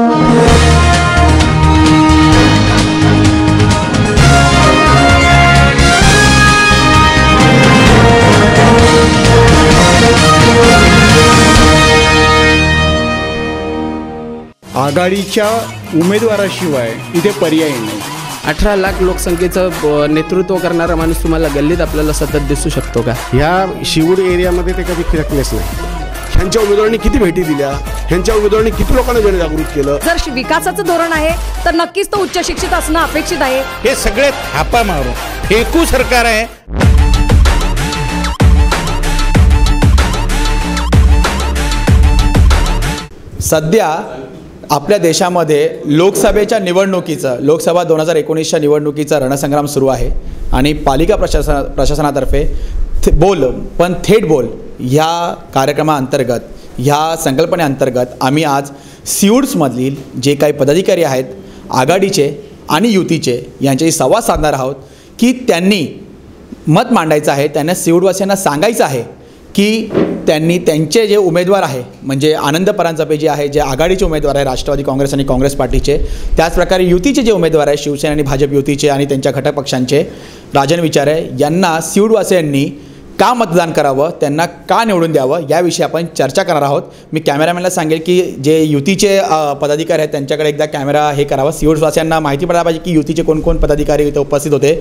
आघाडीच्या उमेदवाराशिवाय इथे पर्याय नाही। 18 लाख लोकसंख्येचं नेतृत्व करणारा माणूस तुम्हाला गल्लीत आपल्याला सतत दिसू शकतो का? ह्या शिवूड एरियामध्ये ते कधी फिरकलेच नाही। ह्यांच्या उमेदवारांनी किती भेटी दिल्या, ह्यांच्या उमेदवारांनी किती लोकांना जनजागृत केलं। जर विकासाचं धोरण आहे तर नक्कीच तो उच्च शिक्षित असणं अपेक्षित आहे। हे सगळे थापा मारून फेकू सरकार आहे। सध्या आपल्या देशामध्ये लोकसभेच्या निवडणुकीचं लोकसभा 2019च्या निवडणुकीचा रणसंग्राम सुरू आहे आणि पालिका प्रशासनातर्फे बोल पण थेट बोल ह्या कार्यक्रमाअंतर्गत ह्या संकल्पनेअंतर्गत आम्ही आज सिऊड्समधील जे काही पदाधिकारी आहेत आघाडीचे आणि युतीचे यांच्याशी संवाद साधणार आहोत की त्यांनी मत मांडायचं आहे, त्यांना सिऊडवासियांना सांगायचं आहे की त्यांनी त्यांचे जे उमेदवार आहे म्हणजे आनंद परांजपे जे आहे, जे आघाडीचे उमेदवार आहे राष्ट्रवादी काँग्रेस आणि काँग्रेस पार्टीचे, त्याचप्रकारे युतीचे जे उमेदवार आहे शिवसेना आणि भाजप युतीचे आणि त्यांच्या घटक पक्षांचे राजन विचारे यांना सिऊडवासियांनी का मतदान करावं, त्यांना का निवडून द्यावं याविषयी आपण चर्चा करणार आहोत। मी कॅमेरामॅनला सांगेल की जे युतीचे पदाधिकारी आहेत त्यांच्याकडे एकदा कॅमेरा हे करावा, सिऊडवासियांना माहिती पडायला पाहिजे की युतीचे कोणकोण पदाधिकारी इथे उपस्थित होते।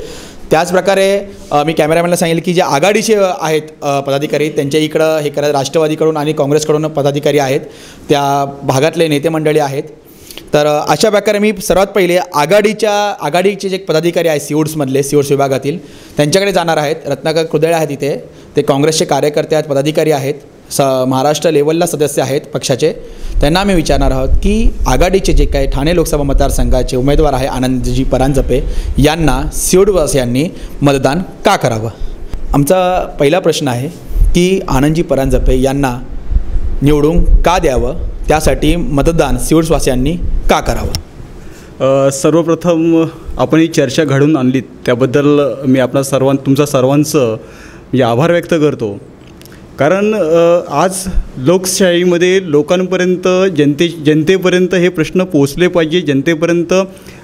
त्याचप्रकारे मी कॅमेरामॅनला सांगेल की जे आघाडीचे आहेत पदाधिकारी त्यांच्या इकडं हे करा, राष्ट्रवादीकडून आणि काँग्रेसकडून पदाधिकारी आहेत, त्या भागातले नेते मंडळी आहेत। तर अशा प्रकारे मी सर्वात पहिले आघाडीचे जे पदाधिकारी आहेत सिऊड्समधले सिऊड्स विभागातील त्यांच्याकडे जाणार आहेत। रत्नाकर कुदळे आहेत इथे, ते काँग्रेसचे कार्यकर्ते आहेत, पदाधिकारी आहेत, महाराष्ट्र लेवलला सदस्य आहेत पक्षाचे। त्यांना आम्ही विचारणार आहोत की आघाडीचे जे काही ठाणे लोकसभा मतदारसंघाचे उमेदवार आहे आनंदजी परांजपे यांना सिऊडवासियांनी मतदान का करावं। आमचा पहिला प्रश्न आहे की आनंदजी परांजपे यांना निवडून का द्यावं, त्यासाठी मतदान सिऊडवासियांनी का करावं। सर्वप्रथम आपण ही चर्चा घडवून आणलीत त्याबद्दल मी तुमचा सर्वांचं म्हणजे आभार व्यक्त करतो। कारण आज लोकशाहीमध्ये लोकांपर्यंत जनतेपर्यंत हे प्रश्न पोचले पाहिजे, जनतेपर्यंत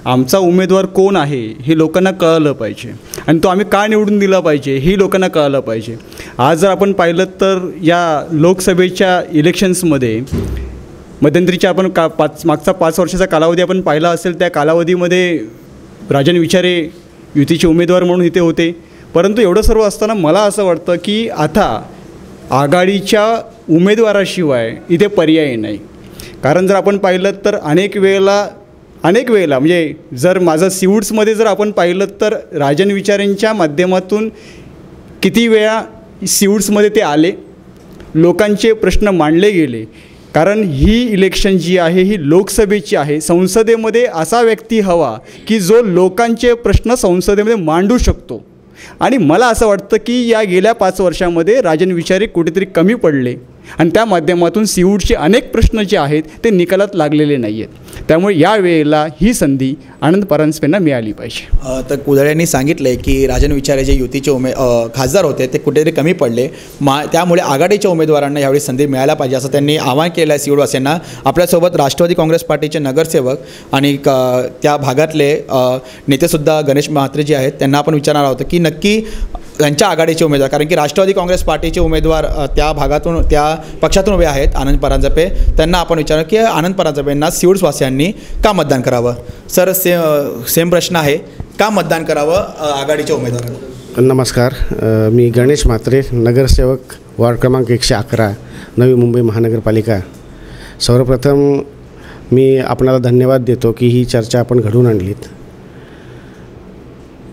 आमचा उमेदवार कोण आहे हे लोकांना कळलं पाहिजे आणि तो आम्ही का निवडून दिला पाहिजे हे लोकांना कळलं पाहिजे। आज जर आपण पाहिलं तर या लोकसभेच्या इलेक्शन्समध्ये मध्यंतरीच्या आपण मागचा 5 वर्षाचा कालावधी आपण पाहिला असेल, त्या कालावधीमध्ये राजन विचारे युतीचे उमेदवार म्हणून इथे होते। परंतु एवढं सर्व असताना मला असं वाटतं की आता आघाडीच्या उमेदवाराशिवाय इथे पर्याय नाही। कारण जर आपण पाहिलं तर अनेक वेळेला म्हणजे जर माझं सिऊड्समध्ये जर आपण पाहिलं तर राजन विचारेंच्या माध्यमातून किती वेळा सिऊड्समध्ये ते आले, लोकांचे प्रश्न मांडले गेले। कारण ही इलेक्शन जी आहे ही लोकसभेची आहे, संसदेमध्ये असा व्यक्ती हवा की जो लोकांचे प्रश्न संसदेमध्ये मांडू शकतो। आणि मला असं वाटतं की या गेल्या 5 वर्षामध्ये राजन विचारे कुठेतरी कमी पडले आणि त्या माध्यमातून सिऊडचे अनेक प्रश्न जे आहेत ते निकालात लागलेले नाही आहेत। त्यामुळे या वेळेला ही संधी आनंद परांजपेंना मिळाली पाहिजे। तर कुदळ्यांनी सांगितलं आहे की राजन विचारे जे युतीचे खासदार होते ते कुठेतरी कमी पडले, त्यामुळे आघाडीच्या उमेदवारांना यावेळी संधी मिळायला पाहिजे असं त्यांनी आवाहन केलं आहे सिऊडवासियांना। आपल्यासोबत राष्ट्रवादी काँग्रेस पार्टीचे नगरसेवक आणि त्या भागातले नेतेसुद्धा गणेश म्हात्रे जे आहेत त्यांना आपण विचारणार आहोत की नक्की त्यांच्या आघाडीचे उमेदवार, कारण की राष्ट्रवादी काँग्रेस पार्टीचे उमेदवार त्या भागातून त्या पक्षातून उभे आहेत आनंद परांजपे, त्यांना आपण विचारू की आनंद परांजपेंना सिऊडवासियांनी का मतदान करावं। सर सेम प्रश्न आहे, का मतदान करावं आघाडीच्या उमेदवारांना? नमस्कार, मी गणेश म्हात्रे, नगरसेवक वार्ड क्रमांक 111 नवी मुंबई महानगरपालिका। सर्वप्रथम मी आपणाला धन्यवाद देतो की ही चर्चा आपण घडवून आणलीत।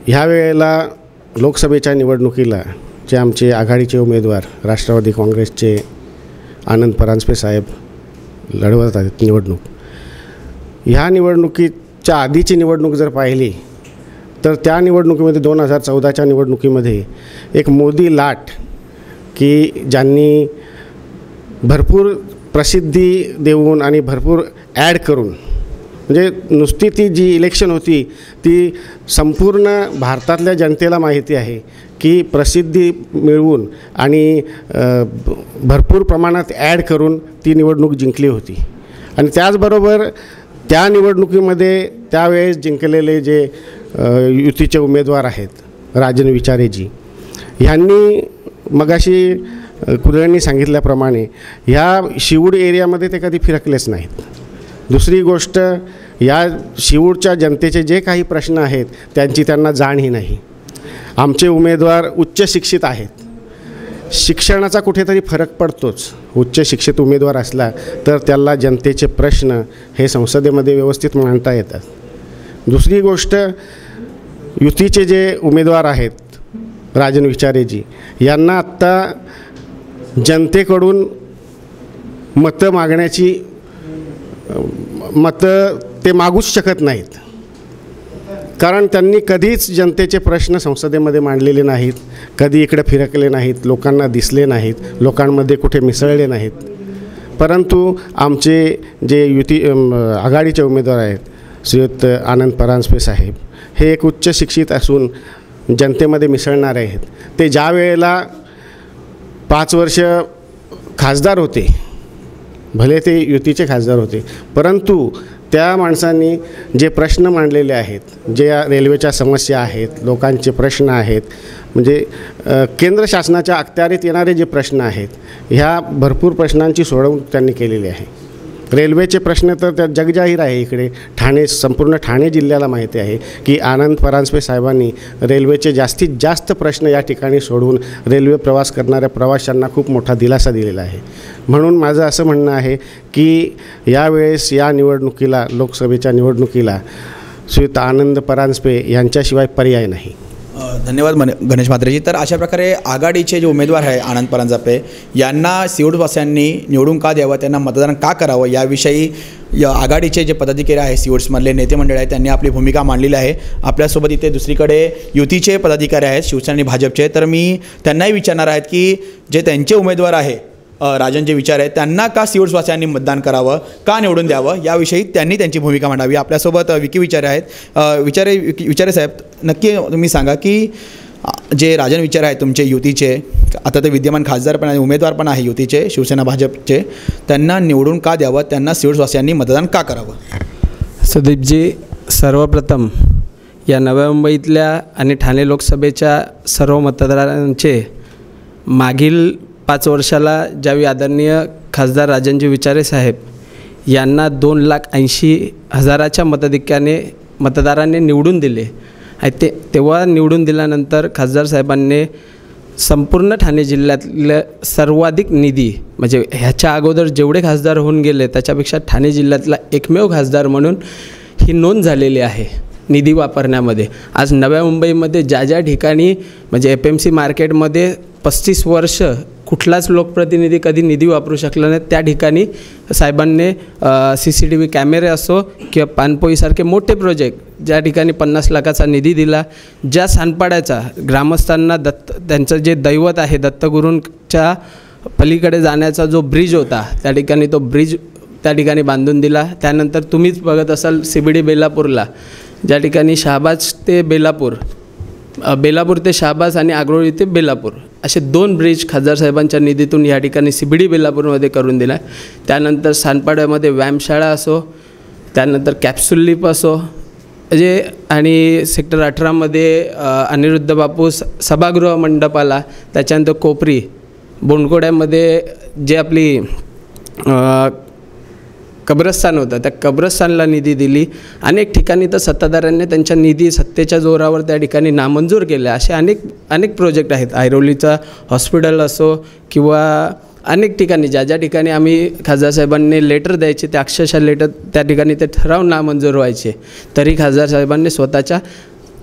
ह्या वेळेला लोकसभेच्या निवडणुकीला जे आमचे आघाडीचे उमेदवार राष्ट्रवादी काँग्रेसचे आनंद परांजपे साहेब लढवत आहेत निवडणूक, ह्या निवडणुकीच्या आधीची निवडणूक जर पाहिली तर त्या निवडणुकीमध्ये 2014च्या निवडणुकीमध्ये एक मोदी लाट की ज्यांनी भरपूर प्रसिद्धी देऊन आणि भरपूर ॲड करून म्हणजे नुसती ती जी इलेक्शन होती ती संपूर्ण भारतातल्या जनतेला माहिती आहे की प्रसिद्धी मिळवून आणि भरपूर प्रमाणात ॲड करून ती निवडणूक जिंकली होती। आणि त्याचबरोबर त्या निवडणुकीमध्ये त्यावेळेस जिंकलेले जे युतीचे उमेदवार आहेत राजन विचारेजी ह्यांनी मगाशी कुलकर्णी सांगितल्याप्रमाणे ह्या शिवूड एरियामध्ये ते कधी फिरकलेच नाहीत. दुसरी गोष्ट, या शिवूडच्या जनतेचे जे काही प्रश्न आहेत त्यांची त्यांना जाणही नाही. आमचे उमेदवार उच्च शिक्षित आहेत. शिक्षणाचा कुठेतरी फरक पडतोच. उच्च शिक्षित उमेदवार असला तर त्याला जनतेचे प्रश्न हे संसदेमध्ये व्यवस्थित मांडता येतात. दुसरी गोष्ट, युतीचे जे उमेदवार आहेत राजन विचारेजी यांना आत्ता जनतेकडून मतं मागण्याची मतं ते मागूच शकत नाहीत, कारण त्यांनी कधीच जनतेचे प्रश्न संसदेमध्ये मांडलेले नाहीत, कधी इकडे फिरकले नाहीत, लोकांना दिसले नाहीत, लोकांमध्ये कुठे मिसळले नाहीत. परंतु आमचे जे युती आघाडीचे उमेदवार आहेत श्रीयुत आनंद परांजपे साहेब हे एक उच्च शिक्षित असून जनतेमध्ये मिसळणारे आहेत. ते ज्या वेळेला 5 वर्ष खासदार होते, भले ते युतीचे खासदार होते, परंतु त्या माणसांनी जे प्रश्न मांडलेले आहेत, जे रेल्वेच्या समस्या आहेत, लोकांचे प्रश्न आहेत, म्हणजे केंद्र शासनाच्या अखत्यारीत येणारे जे प्रश्न आहेत, ह्या भरपूर प्रश्नांची सोडवणूक त्यांनी केलेली आहे. रेल्वेचे प्रश्न तर त्या जगजाहीर आहे. इकडे संपूर्ण ठाणे जिल्ह्याला माहिती आहे की आनंद परांजपे साहेबांनी रेल्वेचे जास्तीत जास्त प्रश्न या ठिकाणी सोडवून रेल्वे प्रवास करणाऱ्या प्रवाशांना खूप मोठा दिलासा दिलेला आहे. म्हणून माझं असं म्हणणं आहे की यावेळेस या निवडणुकीला, लोकसभेच्या निवडणुकीला श्रीयुत आनंद परांजपे यांच्याशिवाय पर्याय नाही. धन्यवाद गणेश म्हात्रेजी. तर अशा प्रकारे आघाडीचे जे उमेदवार आहे आनंद परांजपे यांना सिवूडवासियांनी निवडून का द्यावं, त्यांना मतदान का करावं याविषयी आघाडीचे जे पदाधिकारी आहे, सिवूड्समधले नेते मंडळ आहेत, त्यांनी आपली भूमिका मांडलेली आहे. आपल्यासोबत इथे दुसरीकडे युतीचे पदाधिकारी आहेत, शिवसेना आणि भाजपचे. तर मी त्यांनाही विचारणार आहेत की जे त्यांचे उमेदवार आहे राजन जे विचार आहेत त्यांना का सिवूड्सवासियांनी मतदान करावं, का निवडून द्यावं याविषयी त्यांनी त्यांची भूमिका मांडावी. आपल्यासोबत विकी विचारे आहेत. विचारे साहेब, नक्की तुम्ही सांगा की जे राजन विचार आहेत तुमचे युतीचे, आता ते विद्यमान खासदार पण आहे, उमेदवार पण आहे युतीचे, शिवसेना भाजपचे, त्यांना निवडून का द्यावं, त्यांना सिवूड्सवासियांनी मतदान का करावं? सुदीपजी, सर्वप्रथम या नव्या मुंबईतल्या आणि ठाणे लोकसभेच्या सर्व मतदारांचे मागील 5 वर्षाला ज्यावेळी आदरणीय खासदार राजनजी विचारे साहेब यांना 2,80,000च्या मतदारांनी निवडून दिले आहे. तेव्हा निवडून दिल्यानंतर खासदार साहेबांनी संपूर्ण ठाणे जिल्ह्यातलं सर्वाधिक निधी, म्हणजे ह्याच्या अगोदर जेवढे खासदार होऊन गेले त्याच्यापेक्षा ठाणे जिल्ह्यातला एकमेव खासदार म्हणून ही नोंद झालेली आहे निधी वापरण्यामध्ये. आज नव्या मुंबईमध्ये ज्या ज्या ठिकाणी म्हणजे FMC मार्केटमध्ये 35 वर्ष कुठलाच लोकप्रतिनिधी कधी निधी वापरू शकला नाही, त्या ठिकाणी साहेबांनी CCTV कॅमेरे असो किंवा पानपोईसारखे मोठे प्रोजेक्ट ज्या ठिकाणी 50 लाखाचा निधी दिला. ज्या सानपाड्याचा ग्रामस्थांना त्यांचं जे दैवत आहे दत्तगुरूंच्या पलीकडे जाण्याचा जो ब्रिज होता त्या ठिकाणी तो ब्रिज त्या ठिकाणी बांधून दिला. त्यानंतर तुम्हीच बघत असाल CBD बेलापूरला, ज्या ठिकाणी शहाबाज ते बेलापूर, बेलापूर ते शहाबाज आणि आग्रोळी ते बेलापूर असे 2 ब्रिज खासदार साहेबांच्या निधीतून या ठिकाणी CBD बेलापूरमध्ये करून दिला. त्यानंतर सानपाड्यामध्ये व्यायामशाळा असो, त्यानंतर कॅप्सूल लिप असो, म्हणजे आणि सेक्टर 18मध्ये अनिरुद्ध बापू सभागृह मंडपाला, त्याच्यानंतर कोपरी बोंडकोड्यामध्ये जे आपली कब्रस्तान होतं त्या कब्रस्तानला निधी दिली. अनेक ठिकाणी तर सत्ताधाऱ्यांनी त्यांच्या निधी सत्तेच्या जोरावर त्या ठिकाणी नामंजूर केल्या. असे अनेक प्रोजेक्ट आहेत. ऐरोलीचा हॉस्पिटल असो किंवा अनेक ठिकाणी ज्या ठिकाणी आम्ही खासदार साहेबांनी लेटर द्यायचे ते अक्षरशः लेटर त्या ठिकाणी ते ठराव नामंजूर व्हायचे, तरी खासदार साहेबांनी स्वतःच्या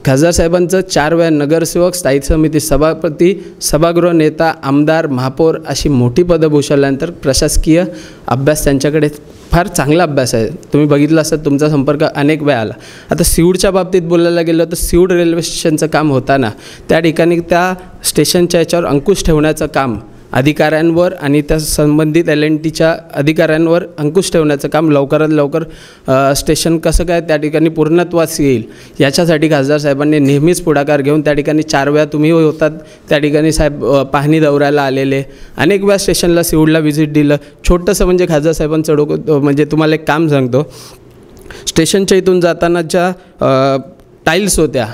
खासदार साहेबांचं 4 वेळा नगरसेवक, स्थायी समिती सभापती, सभागृह नेता, आमदार, महापौर अशी मोठी पदं भूषवल्यानंतर प्रशासकीय अभ्यास त्यांच्याकडे फार चांगला अभ्यास आहे. तुम्ही बघितलं असतं, तुमचा संपर्क अनेक वेळा आला. आता सिवूडच्या बाबतीत बोलायला गेलं तर सिवूड रेल्वे स्टेशनचं काम होताना त्या ठिकाणी त्या स्टेशनच्या याच्यावर अंकुश ठेवण्याचं काम अधिकाऱ्यांवर आणि त्या संबंधित LNTच्या अधिकाऱ्यांवर अंकुश ठेवण्याचं काम लवकरात लवकर स्टेशन कसं काय त्या ठिकाणी पूर्णत्वास येईल याच्यासाठी खासदार साहेबांनी नेहमीच पुढाकार घेऊन त्या ठिकाणी 4 वेळा तुम्ही होतात त्या ठिकाणी साहेब पाहणी दौऱ्याला आलेले, अनेक वेळा स्टेशनला सिवूडला व्हिजिट दिलं. छोटंसं म्हणजे खासदार साहेबांचं डोकं म्हणजे तुम्हाला एक काम सांगतो स्टेशनच्या इथून जाताना ज्या टाईल्स होत्या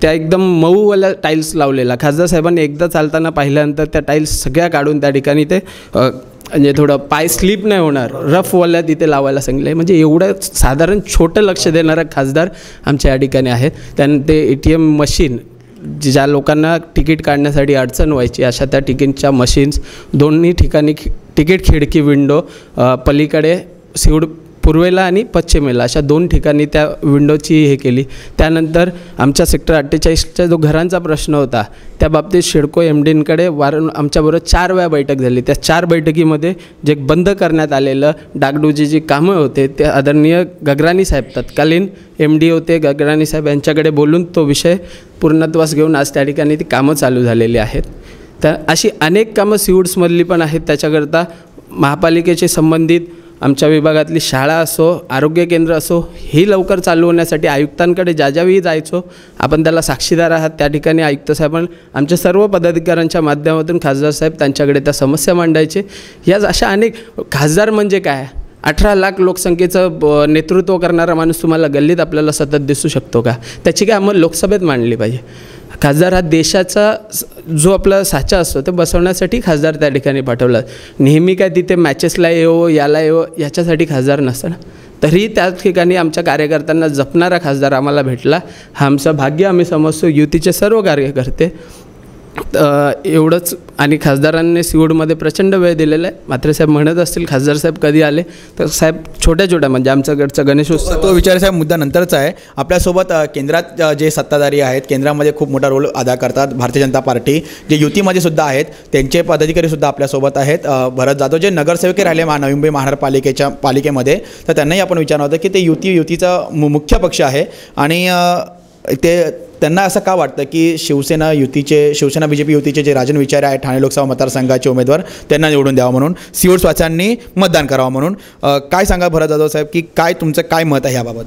त्या एकदम मऊवाल्या टाईल्स लावलेला, खासदार साहेबांनी एकदा चालताना पाहिल्यानंतर त्या टाईल्स सगळ्या काढून त्या ठिकाणी ते म्हणजे थोडं पाय स्लिप नाही होणार रफवाल्या तिथे लावायला सांगितलं आहे. म्हणजे एवढं साधारण छोटं लक्ष देणारा खासदार आमच्या या ठिकाणी आहेत. त्यानंतर ATM मशीन ज्या लोकांना तिकीट काढण्यासाठी अडचण व्हायची अशा त्या तिकीटच्या मशीन्स दोन्ही ठिकाणी तिकीट खिडकी विंडो पलीकडे सिवड पूर्वेला आणि पश्चिमेला अशा 2 ठिकाणी त्या विंडोची हे केली. त्यानंतर आमच्या सेक्टर 48च्या जो घरांचा प्रश्न होता त्या बाबतीत सिडको MDंकडे आमच्याबरोबर 4 वेळा बैठक झाली. त्या 4 बैठकीमध्ये जे बंद करण्यात आलेलं डागडुजी जी कामं होते ते आदरणीय गगराणी साहेब तत्कालीन MD होते गगराणी साहेब यांच्याकडे बोलून तो विषय पूर्णत्वास घेऊन आज त्या ठिकाणी ती कामं चालू झालेली आहेत. तर अशी अनेक कामं सिवूड्समधली पण आहेत. त्याच्याकरता महापालिकेशी संबंधित आमच्या विभागातली शाळा असो आरोग्य केंद्र असो ही लवकर चालू होण्यासाठी आयुक्तांकडे ज्यावेळी जायचो आपण त्याला साक्षीदार आहात. त्या ठिकाणी आयुक्त साहेबांना आमच्या सर्व पदाधिकाऱ्यांच्या माध्यमातून खासदार साहेब त्यांच्याकडे त्या समस्या मांडायचे. याच अशा अनेक खासदार म्हणजे काय 18 लाख लोकसंख्येचं नेतृत्व करणारा माणूस तुम्हाला गल्लीत आपल्याला सतत दिसू शकतो का? त्याची काय अंमल लोकसभेत मांडली पाहिजे. खासदार हा देशाचा जो आपला साचा असतो ते बसवण्यासाठी खासदार त्या ठिकाणी पाठवला. नेहमी काय तिथे मॅचेसला येवो याला येवो याच्यासाठी खासदार नसतं ना. तरी त्याच ठिकाणी आमच्या कार्यकर्त्यांना जपणारा खासदार आम्हाला भेटला. हा आमचं भाग्य आम्ही समजतो. युतीचे सर्व कार्यकर्ते एवढंच. आणि खासदारांनी सिवूडमध्ये प्रचंड वेळ दिलेला आहे. मात्र साहेब म्हणत असतील खासदार साहेब कधी आले तर साहेब छोट्या म्हणजे आमच्याकडचं गणेशोत्सव तो विचारायचा मुद्दा नंतरचा आहे. आपल्यासोबत केंद्रात जे सत्ताधारी आहेत केंद्रामध्ये खूप मोठा रोल अदा करतात भारतीय जनता पार्टी जे युतीमध्ये सुद्धा आहेत त्यांचे पदाधिकारीसुद्धा आपल्यासोबत आहेत. भरत जाधव जे नगरसेवक राहिले नवी मुंबई महानगरपालिकेच्या पालिकेमध्ये तर त्यांनाही आपण विचारलं होतं की ते युतीचा मुख्य पक्ष आहे आणि त्यांना असं का वाटतं की शिवसेना BJP युतीचे जे राजन विचारे आहेत ठाणे लोकसभा मतदारसंघाचे उमेदवार त्यांना निवडून द्यावं म्हणून सिवूड्सवासियांनी मतदान करावं म्हणून काय सांगा भरत जाधव साहेब की तुमचं काय मत आहे याबाबत?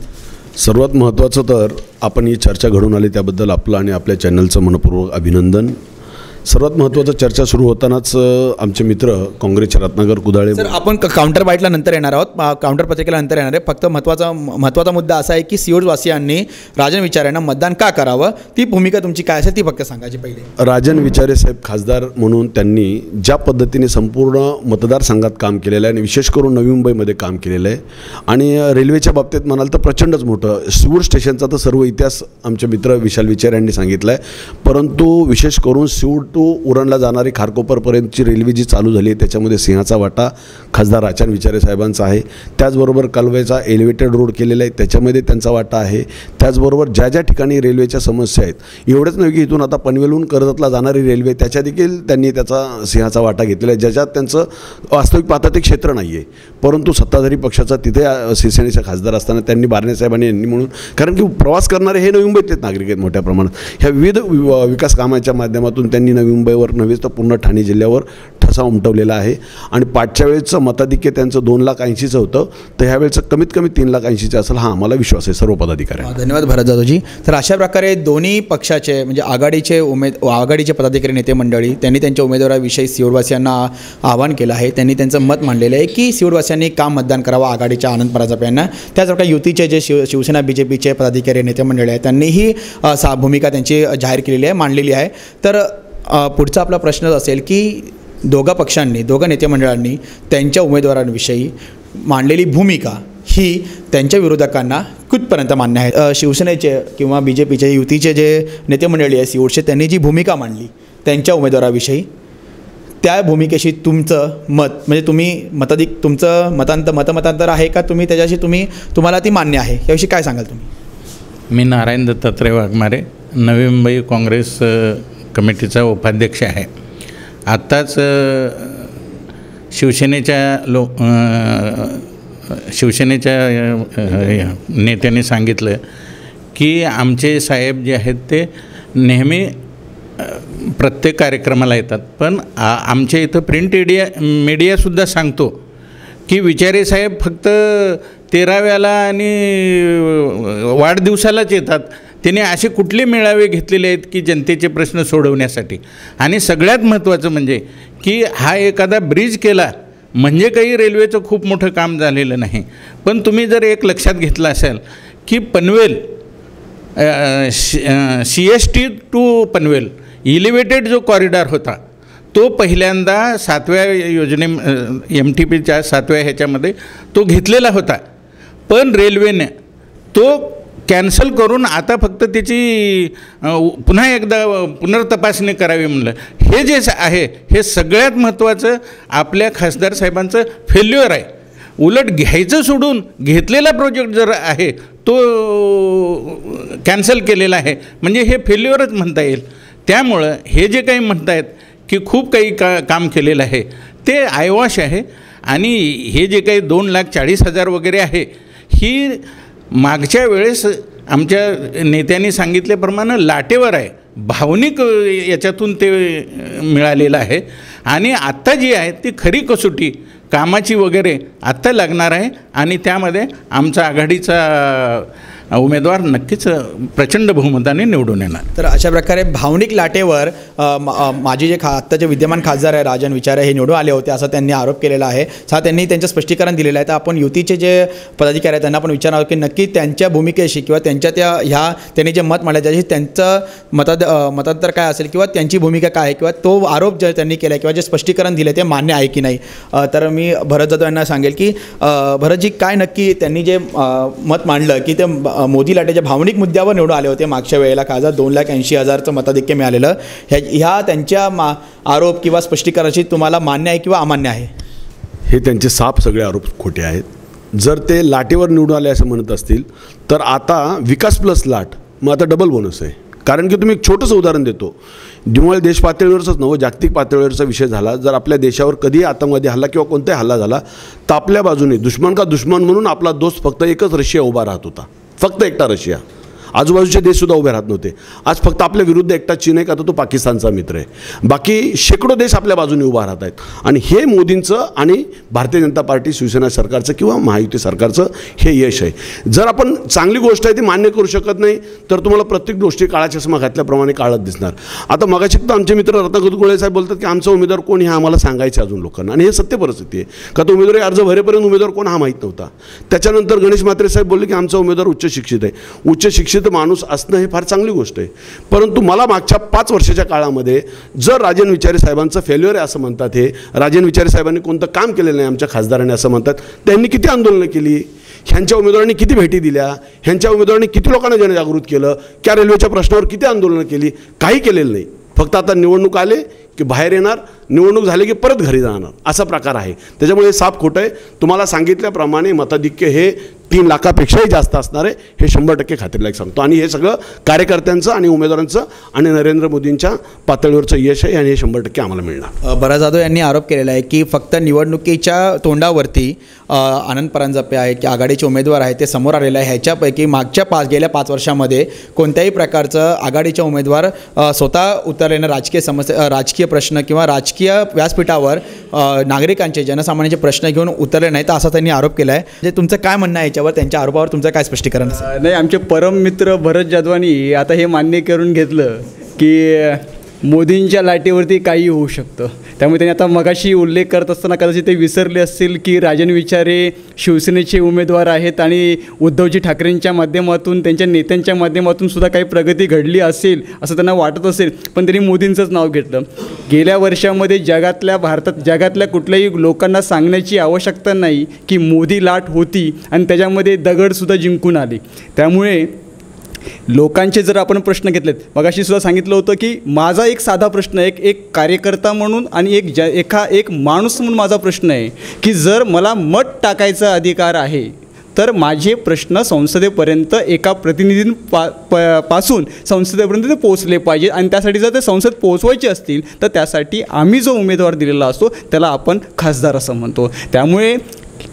सर्वात महत्त्वाचं तर आपण ही चर्चा घडून आली त्याबद्दल आपलं आणि आपल्या चॅनलचं मनपूर्वक अभिनंदन. सर्वात महत्त्वाचं चर्चा सुरू होतानाच आमचे मित्र काँग्रेसचे रत्नाकर कुदाळे सर आपण काउंटर बाईटला नंतर येणार आहोत काउंटर पत्रिकेला नंतर येणार आहे. फक्त महत्त्वाचा मुद्दा असा आहे की सिवूड्सवासियांनी राजन विचारेंना मतदान का करावं ती भूमिका तुमची काय असेल ती फक्त सांगायची पहिले. राजन विचारे साहेब खासदार म्हणून त्यांनी ज्या पद्धतीने संपूर्ण मतदारसंघात काम केलेलं आहे आणि विशेष करून नवी मुंबईमध्ये काम केलेलं आहे आणि रेल्वेच्या बाबतीत म्हणाल तर प्रचंडच मोठं सिवूड स्टेशनचा तर सर्व इतिहास आमचे मित्र विशाल विचारे यांनी सांगितला आहे. परंतु विशेष करून सिवूड टू उरणला जाणारी खारकोपरपर्यंतची रेल्वे जी चालू झाली आहे त्याच्यामध्ये सिंहाचा वाटा खासदार राजन विचारे साहेबांचा आहे. त्याचबरोबर कालव्याचा एलिव्हेटेड रोड केलेला आहे त्याच्यामध्ये त्यांचा वाटा आहे. त्याचबरोबर ज्या ठिकाणी रेल्वेच्या समस्या आहेत एवढंच नाही की इथून आता पनवेलहून कर्जतला जाणारी रेल्वे त्याच्या देखील त्यांनी त्याचा सिंहाचा वाटा घेतलेला आहे ज्याच्यात त्यांचं वास्तविक पाहता ते क्षेत्र नाही आहे. परंतु सत्ताधारी पक्षाचा तिथे शिवसेनेचा खासदार असताना त्यांनी बारणे साहेबांनी यांनी म्हणून कारण की प्रवास करणारे हे नवी मुंबईतलेच नागरिक आहेत मोठ्या प्रमाणात ह्या विविध विकास कामाच्या माध्यमातून त्यांनी नवी मुंबईवर नव्हेच तर पूर्ण ठाणे जिल्ह्यावर ठसा उमटवलेला आहे. आणि पाठच्या वेळेचं मताधिक्य त्यांचं 2,80,000 होतं तर ह्यावेळेचं कमीत कमी 3,80,000 असेल हा आम्हाला विश्वास आहे सर्व पदाधिकारी. धन्यवाद भरत जाधवजी. तर अशा प्रकारे दोन्ही पक्षाचे म्हणजे आघाडीचे पदाधिकारी नेते मंडळी त्यांनी त्यांच्या उमेदवाराविषयी सिवूडवासियांना आवाहन केलं आहे. त्यांनी त्यांचं मत मांडलेलं आहे की सिवूडवासियांनी का मतदान करावं आघाडीच्या आनंद परांजपे यांना. त्याचप्रकारे युतीचे जे शिवसेना BJPचे पदाधिकारी नेते मंडळी आहेत त्यांनीही भूमिका त्यांची जाहीर केलेली आहे मांडलेली आहे. तर पुढचा आपला प्रश्न असेल की दोघं नेते मंडळांनी त्यांच्या उमेदवारांविषयी मांडलेली भूमिका ही त्यांच्या विरोधकांना कुठपर्यंत मान्य आहे. शिवसेनेचे किंवा BJPचे युतीचे जे नेते मंडळी आहे सिवूडचे त्यांनी जी भूमिका मांडली त्यांच्या उमेदवाराविषयी त्या भूमिकेशी तुमचं मत म्हणजे तुम्ही तुमचं मतमतांतर आहे का तुम्हाला ती मान्य आहे याविषयी काय सांगाल तुम्ही? मी नारायण दत्तात्रय वाघमारे नवी मुंबई काँग्रेस कमिटीचा उपाध्यक्ष आहे. आत्ताच शिवसेनेच्या नेत्यांनी सांगितलं की आमचे साहेब जे आहेत ते नेहमी प्रत्येक कार्यक्रमाला येतात पण आमच्या इथं प्रिंट मीडियासुद्धा सांगतो की विचारे साहेब फक्त 13व्याला आणि वाढदिवसालाच येतात. त्यांनी असे कुठले मेळावे घेतलेले आहेत की जनतेचे प्रश्न सोडवण्यासाठी. आणि सगळ्यात महत्त्वाचं म्हणजे की हा एखादा ब्रिज केला म्हणजे काही रेल्वेचं खूप मोठं काम झालेलं नाही. पण तुम्ही जर एक लक्षात घेतलं असेल की Panvel CST to Panvel elevated जो कॉरिडॉर होता तो पहिल्यांदा 7व्या योजने MTPच्या 7व्या ह्याच्यामध्ये तो घेतलेला होता. पण रेल्वेने तो कॅन्सल करून आता फक्त त्याची पुन्हा एकदा पुनर्तपासणी करावी म्हणलं. हे जे आहे हे सगळ्यात महत्त्वाचं आपल्या खासदार साहेबांचं फेल्युअर आहे. उलट घ्यायचं सोडून घेतलेला प्रोजेक्ट जर आहे तो कॅन्सल केलेला आहे म्हणजे हे फेल्युअरच म्हणता येईल. त्यामुळं हे जे काही म्हणतायत की खूप काही काम केलेलं आहे ते आयवॉश आहे. आणि हे जे काही 2,40,000 वगैरे आहे ही मागच्या वेळेस आमच्या नेत्यांनी सांगितल्याप्रमाणे लाटेवर आहे, भावनिक याच्यातून ते मिळालेलं आहे. आणि आत्ता जी आहे ती खरी कसोटी कामाची वगैरे आत्ता लागणार आहे आणि त्यामध्ये आमचा आघाडीचा उमेदवार नक्कीच प्रचंड बहुमताने निवडून येणार. तर अशा प्रकारे भावनिक लाटेवर माझे जे आत्ताचे विद्यमान खासदार आहे राजन विचारे हे निवडून आले होते असा त्यांनी आरोप केलेला आहे. त्यांनी त्यांचं स्पष्टीकरण दिलेलं आहे. तर आपण युतीचे जे पदाधिकारी आहेत त्यांना आपण विचारणार की नक्की त्यांच्या भूमिकेशी किंवा त्यांच्या त्यांनी जे मत मांडलं त्याची त्यांचं मतांतर काय असेल किंवा त्यांची भूमिका काय आहे किंवा तो आरोप जे त्यांनी केला किंवा जे स्पष्टीकरण दिलं ते मान्य आहे की नाही. तर मी भरत जाधव यांना सांगेल की भरतजी काय नक्की त्यांनी जे मत मांडलं की ते मोदी लाटेच्या भावनिक मुद्द्यावर निवडून आले होते मागच्या वेळेला खासदार 2,80,000चं मताधिक्य मिळालेलं ह्या त्यांच्या आरोप किंवा स्पष्टीकरणाशी तुम्हाला मान्य आहे किंवा अमान्य आहे? हे त्यांचे साफ सगळे आरोप खोटे आहेत. जर ते लाटेवर निवडून आले असं म्हणत असतील तर आता विकास प्लस लाट मग आता डबल बोनस आहे. कारण की तुम्ही एक छोटंसं उदाहरण देतो. जेव्हा देश पातळीवरच नव्हतं जागतिक पातळीवरचा विषय झाला. जर आपल्या देशावर कधीही आतंकवादी हल्ला किंवा कोणताही हल्ला झाला तर आपल्या बाजूने दुश्मन का दुश्मन म्हणून आपला दोस्त फक्त एकच रशिया उभा राहत होता, फक्त एकटा रशिया. आजूबाजूचे देशसुद्धा उभे राहत नव्हते. आज फक्त आपल्या विरुद्ध एकटा चीन आहे का तर तो पाकिस्तानचा मित्र आहे. बाकी शेकडो देश आपल्या बाजूने उभा राहत आहेत. आणि हे मोदींचं आणि भारतीय जनता पार्टी शिवसेना सरकारचं किंवा महायुती सरकारचं हे यश आहे. जर आपण चांगली गोष्ट आहे ती मान्य करू शकत नाही तर तुम्हाला प्रत्येक गोष्टी काळा चष्मा घातल्याप्रमाणे काळत दिसणार. आता मगाशी तर आमचे मित्र रत्नागिरी गोळे साहेब बोलतात की आमचा उमेदवार कोण हे आम्हाला सांगायचं अजून लोकांना. आणि हे सत्य परिस्थिती आहे का तो उमेदवारी अर्ज भरेपर्यंत उमेदवार कोण हा माहीत नव्हता. त्याच्यानंतर गणेश म्हात्रे साहेब बोलले की आमचा उमेदवार उच्च शिक्षित आहे. उच्च शिक्षित माणूस असणं हे फार चांगली गोष्ट आहे. परंतु मला मागच्या 5 वर्षाच्या काळामध्ये जर राजन विचारे साहेबांचं फेल्युअर आहे असं म्हणतात, हे राजन विचारे साहेबांनी कोणतं काम केलेलं नाही आमच्या खासदारांनी असं म्हणतात. त्यांनी किती आंदोलनं केली, ह्यांच्या उमेदवारांनी किती भेटी दिल्या, ह्यांच्या उमेदवारांनी किती लोकांना जनजागृत केलं, क्या रेल्वेच्या प्रश्नावर किती आंदोलनं केली, काही केलेलं नाही. फक्त आता निवडणूक आले की बाहेर येणार, निवडणूक झाली की परत घरी जाणार असा प्रकार आहे. त्याच्यामुळे हे साफ खोटं आहे. तुम्हाला सांगितल्याप्रमाणे मताधिक्य हे 3 लाखापेक्षाही जास्त असणार आहे हे 100% खात्रीलायक सांगतो. आणि हे सगळं कार्यकर्त्यांचं आणि उमेदवारांचं आणि नरेंद्र मोदींच्या पातळीवरचं यश आहे आणि हे 100% आम्हाला मिळणार. भरत जाधव यांनी आरोप केलेला आहे की फक्त निवडणुकीच्या तोंडावरती आनंद परांजपे आहे की आघाडीचे उमेदवार आहेत ते समोर आलेले आहे. ह्याच्यापैकी मागच्या गेल्या 5 वर्षामध्ये कोणत्याही प्रकारचं आघाडीचे उमेदवार स्वतः उतरलेलं राजकीय समस्या, राजकीय प्रश्न किंवा राजकीय व्यासपीठावर नागरिकांचे जनसामान्यांचे प्रश्न घेऊन उतरले नाहीत असा त्यांनी आरोप केला आहे. म्हणजे तुमचं काय म्हणणं आहे याच्यावर, त्यांच्या आरोपावर तुमचं काय स्पष्टीकरण असेल? नाही, आमचे परम मित्र भरत जाधवांनी आता हे मान्य करून घेतलं की मोदींच्या लाटेवरती काही होऊ शकतं. त्यामुळे त्यांनी आता मगाशी उल्लेख करत असताना कदाचित ते विसरले असतील की राजन विचारे शिवसेनेचे उमेदवार आहेत आणि उद्धवजी ठाकरेंच्या माध्यमातून त्यांच्या नेत्यांच्या माध्यमातून सुद्धा काही प्रगती घडली असेल असं त्यांना वाटत असेल, पण त्यांनी मोदींचंच नाव घेतलं. गेल्या वर्षामध्ये जगातल्या कुठल्याही लोकांना सांगण्याची आवश्यकता नाही की मोदी लाट होती आणि त्याच्यामध्ये दगडसुद्धा जिंकून आली. त्यामुळे लोकांचे जर आपण प्रश्न घेतलेत, मगाशी सुद्धा सांगितलं होतं की माझा एक साधा प्रश्न आहे, एक कार्यकर्ता म्हणून आणि एक माणूस म्हणून माझा प्रश्न आहे की जर मला मत टाकायचा अधिकार आहे तर माझे प्रश्न संसदेपर्यंत एका पासून संसदेपर्यंत ते पोहोचले पाहिजे. आणि त्यासाठी जर ते संसद पोहोचवायचे असतील तर त्यासाठी आम्ही जो उमेदवार दिलेला असतो त्याला आपण खासदार असं म्हणतो. त्यामुळे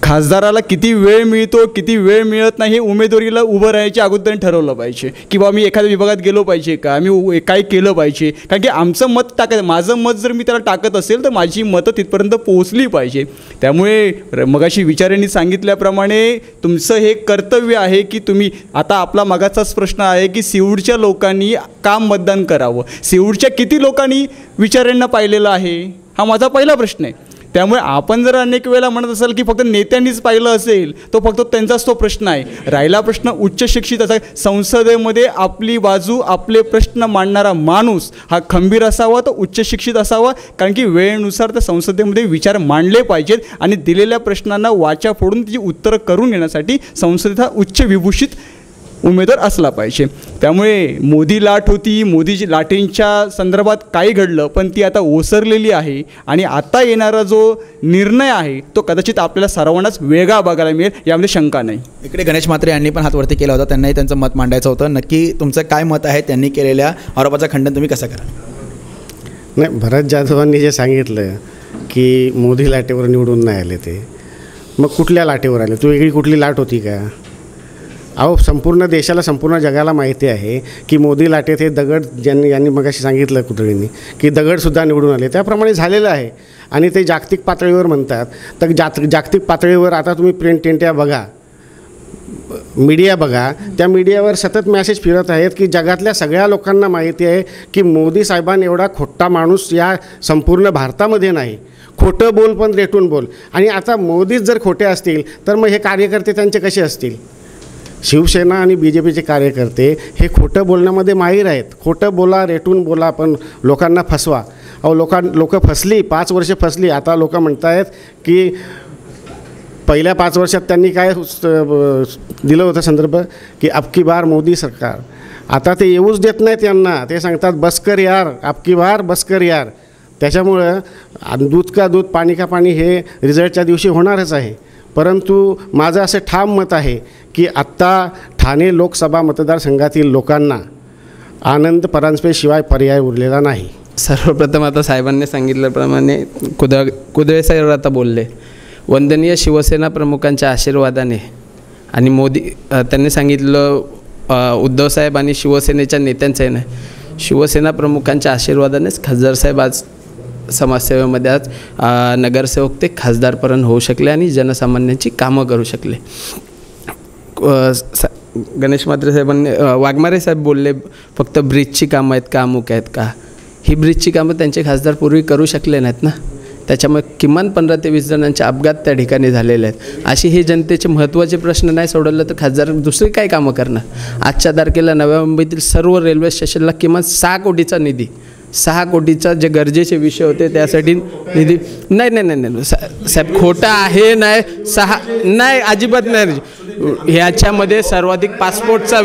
खासदाराला किती वेळ मिळतो किती वेळ मिळत नाही हे उमेदवारीला उभं राहायच्या अगोदर ठरवलं पाहिजे की बाबा मी एखाद्या विभागात गेलो पाहिजे का, मी काय केलं पाहिजे. कारण की आमचं मत माझं मत जर मी त्याला टाकत असेल तर माझी मतं तिथपर्यंत पोहोचली पाहिजे. त्यामुळे मगाशी विचारांनी सांगितल्याप्रमाणे तुमचं हे कर्तव्य आहे की तुम्ही आता आपला मगाचाच प्रश्न आहे की सिऊडच्या लोकांनी का मतदान करावं, सिऊडच्या किती लोकांनी विचारांना पाहिलेलं आहे हा माझा पहिला प्रश्न आहे. त्यामुळे आपण जर अनेक वेळेला म्हणत असाल की फक्त नेत्यांनीच पाहिलं असेल, तो फक्त त्यांचाच तो प्रश्न आहे. राहिला प्रश्न उच्च शिक्षित असा, संसदेमध्ये आपली बाजू आपले प्रश्न मांडणारा माणूस हा खंबीर असावा, तो उच्च शिक्षित असावा. कारण की वेळेनुसार त्या संसदेमध्ये विचार मांडले पाहिजेत आणि दिलेल्या प्रश्नांना वाचा फोडून त्याची उत्तरं करून घेण्यासाठी संसदेत हा उच्च विभूषित उमेदवार असला पाहिजे. त्यामुळे मोदी लाट होती, मोदीची लाटेंच्या संदर्भात काही घडलं, पण ती आता ओसरलेली आहे आणि आता येणारा जो निर्णय आहे तो कदाचित आपल्याला सर्वांनाच वेगळा बघायला मिळेल, यामध्ये शंका नाही. इकडे गणेश म्हात्रे यांनी पण हात वरती केला होता, त्यांनाही त्यांचं मत मांडायचं होतं. नक्की तुमचं काय मत आहे, त्यांनी केलेल्या आरोपाचं खंडन तुम्ही कसं कराल? नाही, भरत जाधवांनी जे सांगितलं की मोदी लाटेवर निवडून नाही आले, ते मग कुठल्या लाटेवर आले? तू वेगळी कुठली लाट होती का? अहो, संपूर्ण देशाला संपूर्ण जगाला माहिती आहे की मोदी लाटेत हे दगड यांनी मगाशी सांगितलं कुठळींनी की दगडसुद्धा निवडून आले, त्याप्रमाणे झालेलं आहे. आणि ते जागतिक पातळीवर म्हणतात, तर जागतिक पातळीवर आता तुम्ही प्रिंट इंडिया बघा, मीडिया बघा, त्या मीडियावर सतत मॅसेज फिरत आहेत की जगातल्या सगळ्या लोकांना माहिती आहे की मोदी साहेबांनी एवढा खोटा माणूस या संपूर्ण भारतामध्ये नाही. खोटं बोल पण रेटून बोल. आणि आता मोदीच जर खोटे असतील तर मग हे कार्यकर्ते त्यांचे कसे असतील? शिवसेना आणि BJPचे कार्यकर्ते हे खोटं बोलण्यामध्ये माहीर आहेत. खोटं बोला, रेटून बोला, पण लोकांना फसवा. अहो, लोक फसली, 5 वर्ष फसली. आता लोक म्हणत आहेत की पहिल्या 5 वर्षात त्यांनी काय दिलं होतं संदर्भ की अबकी बार मोदी सरकार. आता ते येऊच देत नाहीत यांना, ते सांगतात बसकर यार, अबकी बार बसकर यार. त्याच्यामुळं दूध का दूध पाणी का पाणी हे रिझल्टच्या दिवशी होणारच आहे. परंतु माझं असं ठाम मत आहे की आत्ता ठाणे लोकसभा मतदारसंघातील लोकांना आनंद परांजपेशिवाय पर्याय उरलेला नाही. सर्वप्रथम आता साहेबांनी सांगितल्याप्रमाणे कुदळे साहेब आता बोलले, वंदनीय शिवसेना प्रमुखांच्या आशीर्वादाने आणि मोदी त्यांनी सांगितलं उद्धव साहेब आणि शिवसेनेच्या नेत्यांचं नाही, शिवसेना प्रमुखांच्या आशीर्वादानेच खासदार साहेब आज समाजसेवेमध्ये आज नगरसेवक ते खासदारपर्यंत होऊ शकले आणि जनसामान्यांची कामं करू शकले. गणेश म्हात्रे साहेबांनी वाघमारे साहेब बोलले फक्त ब्रिजची कामं आहेत का, अमुक आहेत का? ही ब्रिजची कामं त्यांचे खासदार पूर्वी करू शकले नाहीत ना, त्याच्यामुळे किमान 15 ते 20 जणांचे अपघात त्या ठिकाणी झालेले आहेत. अशी हे जनतेचे महत्त्वाचे प्रश्न नाही सोडवलं तर खासदार दुसरी काय कामं करणार? आजच्या तारखेला नव्या मुंबईतील सर्व रेल्वे स्टेशनला किमान 6 कोटीचा निधी, 6 कोटीचा जे गरजेचे विषय होते त्यासाठी निधी नाही साहेब, खोटा आहे. नाही 6 नाही, अजिबात नाही. ह्याच्यामध्ये सर्वाधिक पासपोर्टचा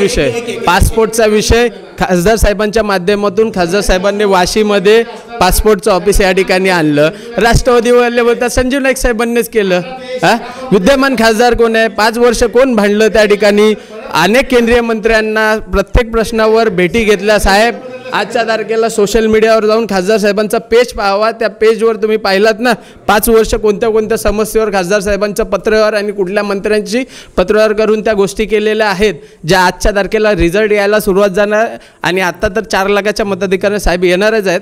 विषय खासदार साहेबांच्या माध्यमातून खासदार साहेबांनी वाशीमध्ये पासपोर्टचं ऑफिस या ठिकाणी आणलं. राष्ट्रवादीवाले बोलतात संजीव नाईक साहेबांनीच केलं. विद्यमान खासदार कोण आहे? 5 वर्ष कोण भांडलं त्या ठिकाणी? अनेक केंद्रीय मंत्र्यांना प्रत्येक प्रश्नावर भेटी घेतल्या. साहेब आजच्या तारखेला सोशल मीडियावर जाऊन खासदार साहेबांचा पेज पाहावा, त्या पेजवर तुम्ही पाहिलात ना 5 वर्ष कोणत्या समस्येवर खासदार साहेबांचं पत्रव्यवहार आणि कुठल्या मंत्र्यांची पत्रव्यवहार करून त्या गोष्टी केलेल्या आहेत, ज्या आजच्या तारखेला रिझल्ट यायला सुरुवात जाणार. आणि आत्ता तर 4 लाखाच्या मताधिकाऱ्या साहेब येणारच आहेत.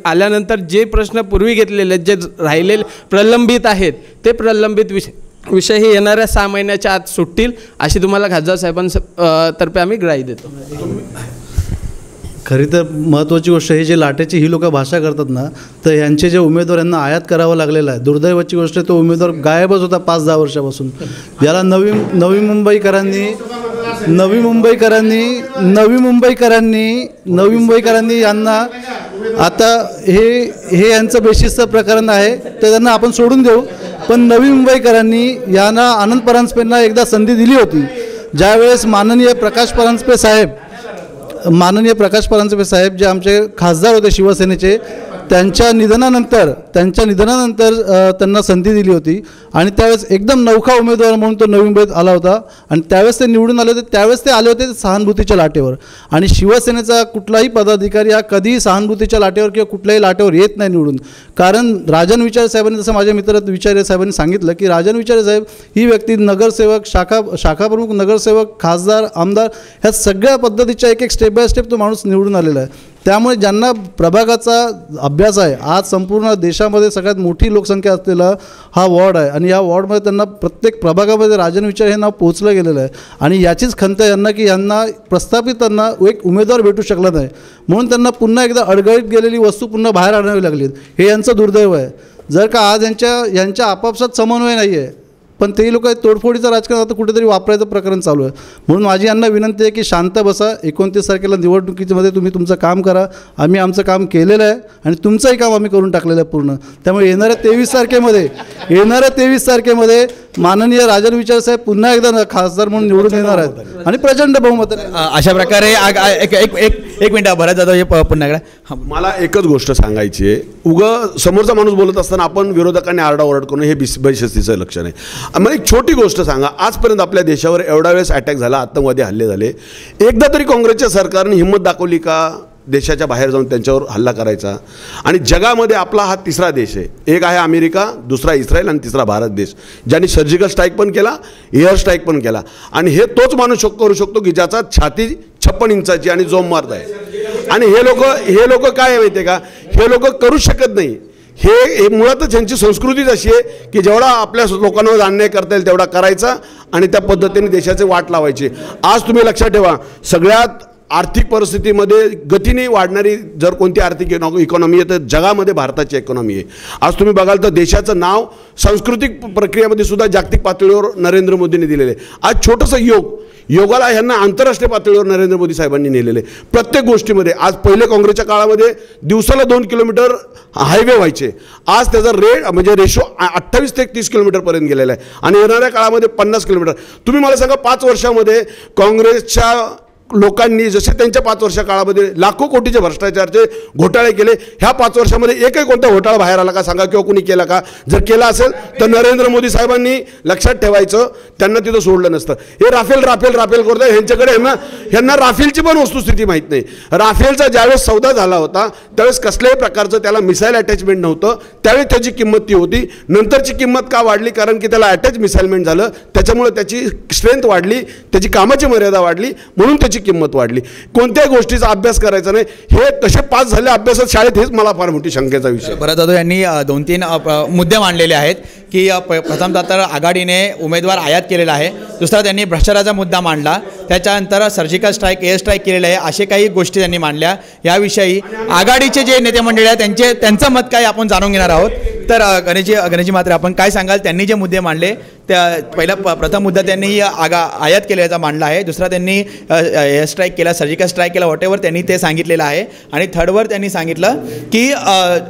आल्यानंतर जे प्रश्न पूर्वी घेतलेले जे राहिलेले प्रलंबित आहेत ते प्रलंबित विषय हे येणाऱ्या 6 महिन्याच्या आत सुटतील अशी तुम्हाला खासदार साहेबांतर्फे आम्ही ग्राही देतो. खरी तर महत्त्वाची गोष्ट हे जे लाटेची ही लोक भाषा करतात ना, तर यांचे जे उमेदवार यांना आयात करावं लागलेलं आहे. दुर्दैवाची गोष्ट आहे, तो उमेदवार गायबच होता 5-10 वर्षापासून. याला नवी मुंबईकरांनी यांना आता हे यांचं बेशिस्त प्रकरण आहे तर त्यांना आपण सोडून देऊ. पण नवी मुंबईकरांनी यांना आनंद परांजपेंना एकदा संधी दिली होती, ज्यावेळेस माननीय प्रकाश परांजपे साहेब जे आमचे खासदार होते शिवसेनेचे, त्यांच्या निधनानंतर त्यांना संधी दिली होती. आणि त्यावेळेस एकदम नौखा उमेदवार म्हणून तो नवी मुंबईत आला होता आणि त्यावेळेस ते निवडून आले होते. त्यावेळेस ते आले होते सहानुभूतीच्या लाटेवर. आणि शिवसेनेचा कुठलाही पदाधिकारी हा कधीही सहानुभूतीच्या लाटेवर किंवा कुठल्याही लाटेवर येत नाही निवडून. कारण राजन विचारे साहेबांनी, जसं माझ्या मित्र विचारे साहेबांनी सांगितलं की राजन विचारे साहेब ही व्यक्ती नगरसेवक, शाखाप्रमुख, नगरसेवक, खासदार, आमदार ह्या सगळ्या पद्धतीच्या एक स्टेप बाय स्टेप तो माणूस निवडून आलेला आहे. त्यामुळे ज्यांना प्रभागाचा अभ्यास आहे, आज संपूर्ण देशामध्ये सगळ्यात मोठी लोकसंख्या असलेला हा वॉर्ड आहे आणि या वॉर्डमध्ये त्यांना प्रत्येक प्रभागामध्ये राजन विचार हे नाव पोचलं गेलेलं आहे. आणि याचीच खंत यांना की यांना प्रस्थापित त्यांना एक उमेदवार भेटू शकला नाही, म्हणून त्यांना पुन्हा एकदा अडगळीत गेलेली वस्तू पुन्हा बाहेर आणावी लागली. हे यांचं दुर्दैव आहे. जर का आज यांच्या आपापसात समन्वय नाही आहे, पण ते लोक तोडफोडीचं राजकारण आता कुठेतरी वापरायचं प्रकरण चालू आहे. म्हणून माझी यांना विनंती आहे की शांत बसा. 29 तारखेला निवडणुकीमध्ये तुम्ही तुमचं काम करा. आम्ही आमचं काम केलेलं आहे आणि तुमचंही काम आम्ही करून टाकलेलं आहे पूर्ण. त्यामुळे येणाऱ्या 23 तारखेमध्ये माननीय राजन विचार साहेब पुन्हा एकदा खासदार म्हणून निवडून येणार आहेत आणि प्रचंड बहुमताने. अशा प्रकारे एक मिनिट भरत जातो पुन्हा एकदा. मला एकच गोष्ट सांगायची आहे, समोरचा माणूस बोलत असताना आपण विरोधकांनी आरडाओरड करणं हे बेशिस्तीचं लक्षण आहे. मला एक छोटी गोष्ट सांगा, आजपर्यंत आपल्या देशावर एवढा वेळेस अटॅक झाला, आतंकवादी हल्ले झाले, एकदा तरी काँग्रेसच्या सरकारने हिंमत दाखवली का देशाच्या बाहेर जाऊन त्यांच्यावर हल्ला करायचा? आणि जगामध्ये आपला हा तिसरा देश आहे, एक आहे अमेरिका, दुसरा इस्रायल आणि तिसरा भारत देश, ज्यांनी सर्जिकल स्ट्राईक पण केला, एअर स्ट्राईक पण केला. आणि हे तोच माणूस करू शकतो की ज्याचा छाती 56 इंचाची आणि जोम मारत आहे. आणि हे लोक काय माहिती आहे का, हे लोक करू शकत नाही. हे मुळातच यांची संस्कृतीच अशी आहे की जेवढा आपल्या लोकांवर अन्याय करता येईल तेवढा करायचा आणि त्या पद्धतीने देशाचे वाट लावायची. आज तुम्ही लक्षात ठेवा, सगळ्यात आर्थिक परिस्थितीमध्ये गतीने वाढणारी जर कोणती आर्थिक इकॉनॉमी आहे तर जगामध्ये भारताची इकॉनॉमी आहे. आज तुम्ही बघाल तर देशाचं नाव सांस्कृतिक प्रक्रियेमध्ये सुद्धा जागतिक पातळीवर नरेंद्र मोदींनी दिलेलं आहे. आज छोटंसं योगाला ह्यांना आंतरराष्ट्रीय पातळीवर नरेंद्र मोदी साहेबांनी नेलेले प्रत्येक गोष्टीमध्ये. आज पहिले काँग्रेसच्या काळामध्ये दिवसाला 2 किलोमीटर हायवे व्हायचे, आज त्याचा म्हणजे रेशो 28 ते 30 किलोमीटरपर्यंत गेलेला आहे आणि येणाऱ्या काळामध्ये 50 किलोमीटर. तुम्ही मला सांगा, 5 वर्षामध्ये काँग्रेसच्या लोकांनी जसे त्यांच्या 5 वर्षा काळामध्ये लाखो कोटीचे भ्रष्टाचारचे घोटाळे केले, ह्या 5 वर्षामध्ये एकही कोणता घोटाळा बाहेर आला का सांगा, किंवा कुणी केला का? जर केला असेल तर नरेंद्र मोदी साहेबांनी लक्षात ठेवायचं, त्यांना तिथं सोडलं नसतं. हे राफेल करतात, ह्यांच्याकडे ह्यांना राफेलची पण वस्तुस्थिती माहीत नाही. राफेलचा ज्यावेळेस सौदा झाला होता त्यावेळेस कसल्याही प्रकारचं त्याला मिसाईल अटॅचमेंट नव्हतं, त्यावेळी त्याची किंमत ती होती. नंतरची किंमत का वाढली? कारण की त्याला अटॅच मिसाईलमेंट झालं, त्याच्यामुळे त्याची स्ट्रेंथ वाढली, त्याची कामाची मर्यादा वाढली, म्हणून त्याची किंमत वाढली. कोणत्याही गोष्टीचा अभ्यास करायचा नाही. हे कसे पास झाले अभ्यासात शाळेत, हेच मला फार मोठी शंकेचा विषय. भरत जाधव यांनी 2-3 मुद्दे मांडलेले आहेत की प्रथमतः तर आघाडीने उमेदवार आयात केलेला आहे, दुसरा त्यांनी भ्रष्टाचाराचा मुद्दा मांडला, त्याच्यानंतर सर्जिकल स्ट्राईक, एअर स्ट्राईक केलेलं आहे, असे काही गोष्टी त्यांनी मांडल्या. याविषयी आघाडीचे जे नेते मंडळी आहेत त्यांचं मत काय आपण जाणून घेणार आहोत. तर गणेशजी मात्र आपण काय सांगाल, त्यांनी जे मुद्दे मांडले त्या प्रथम मुद्दा त्यांनी आयात केल्याचा मांडला आहे, दुसरा त्यांनी एअर स्ट्राईक केला, सर्जिकल स्ट्राईक केला, व्हॉटेवर त्यांनी ते सांगितलेलं आहे, आणि थर्डवर त्यांनी सांगितलं की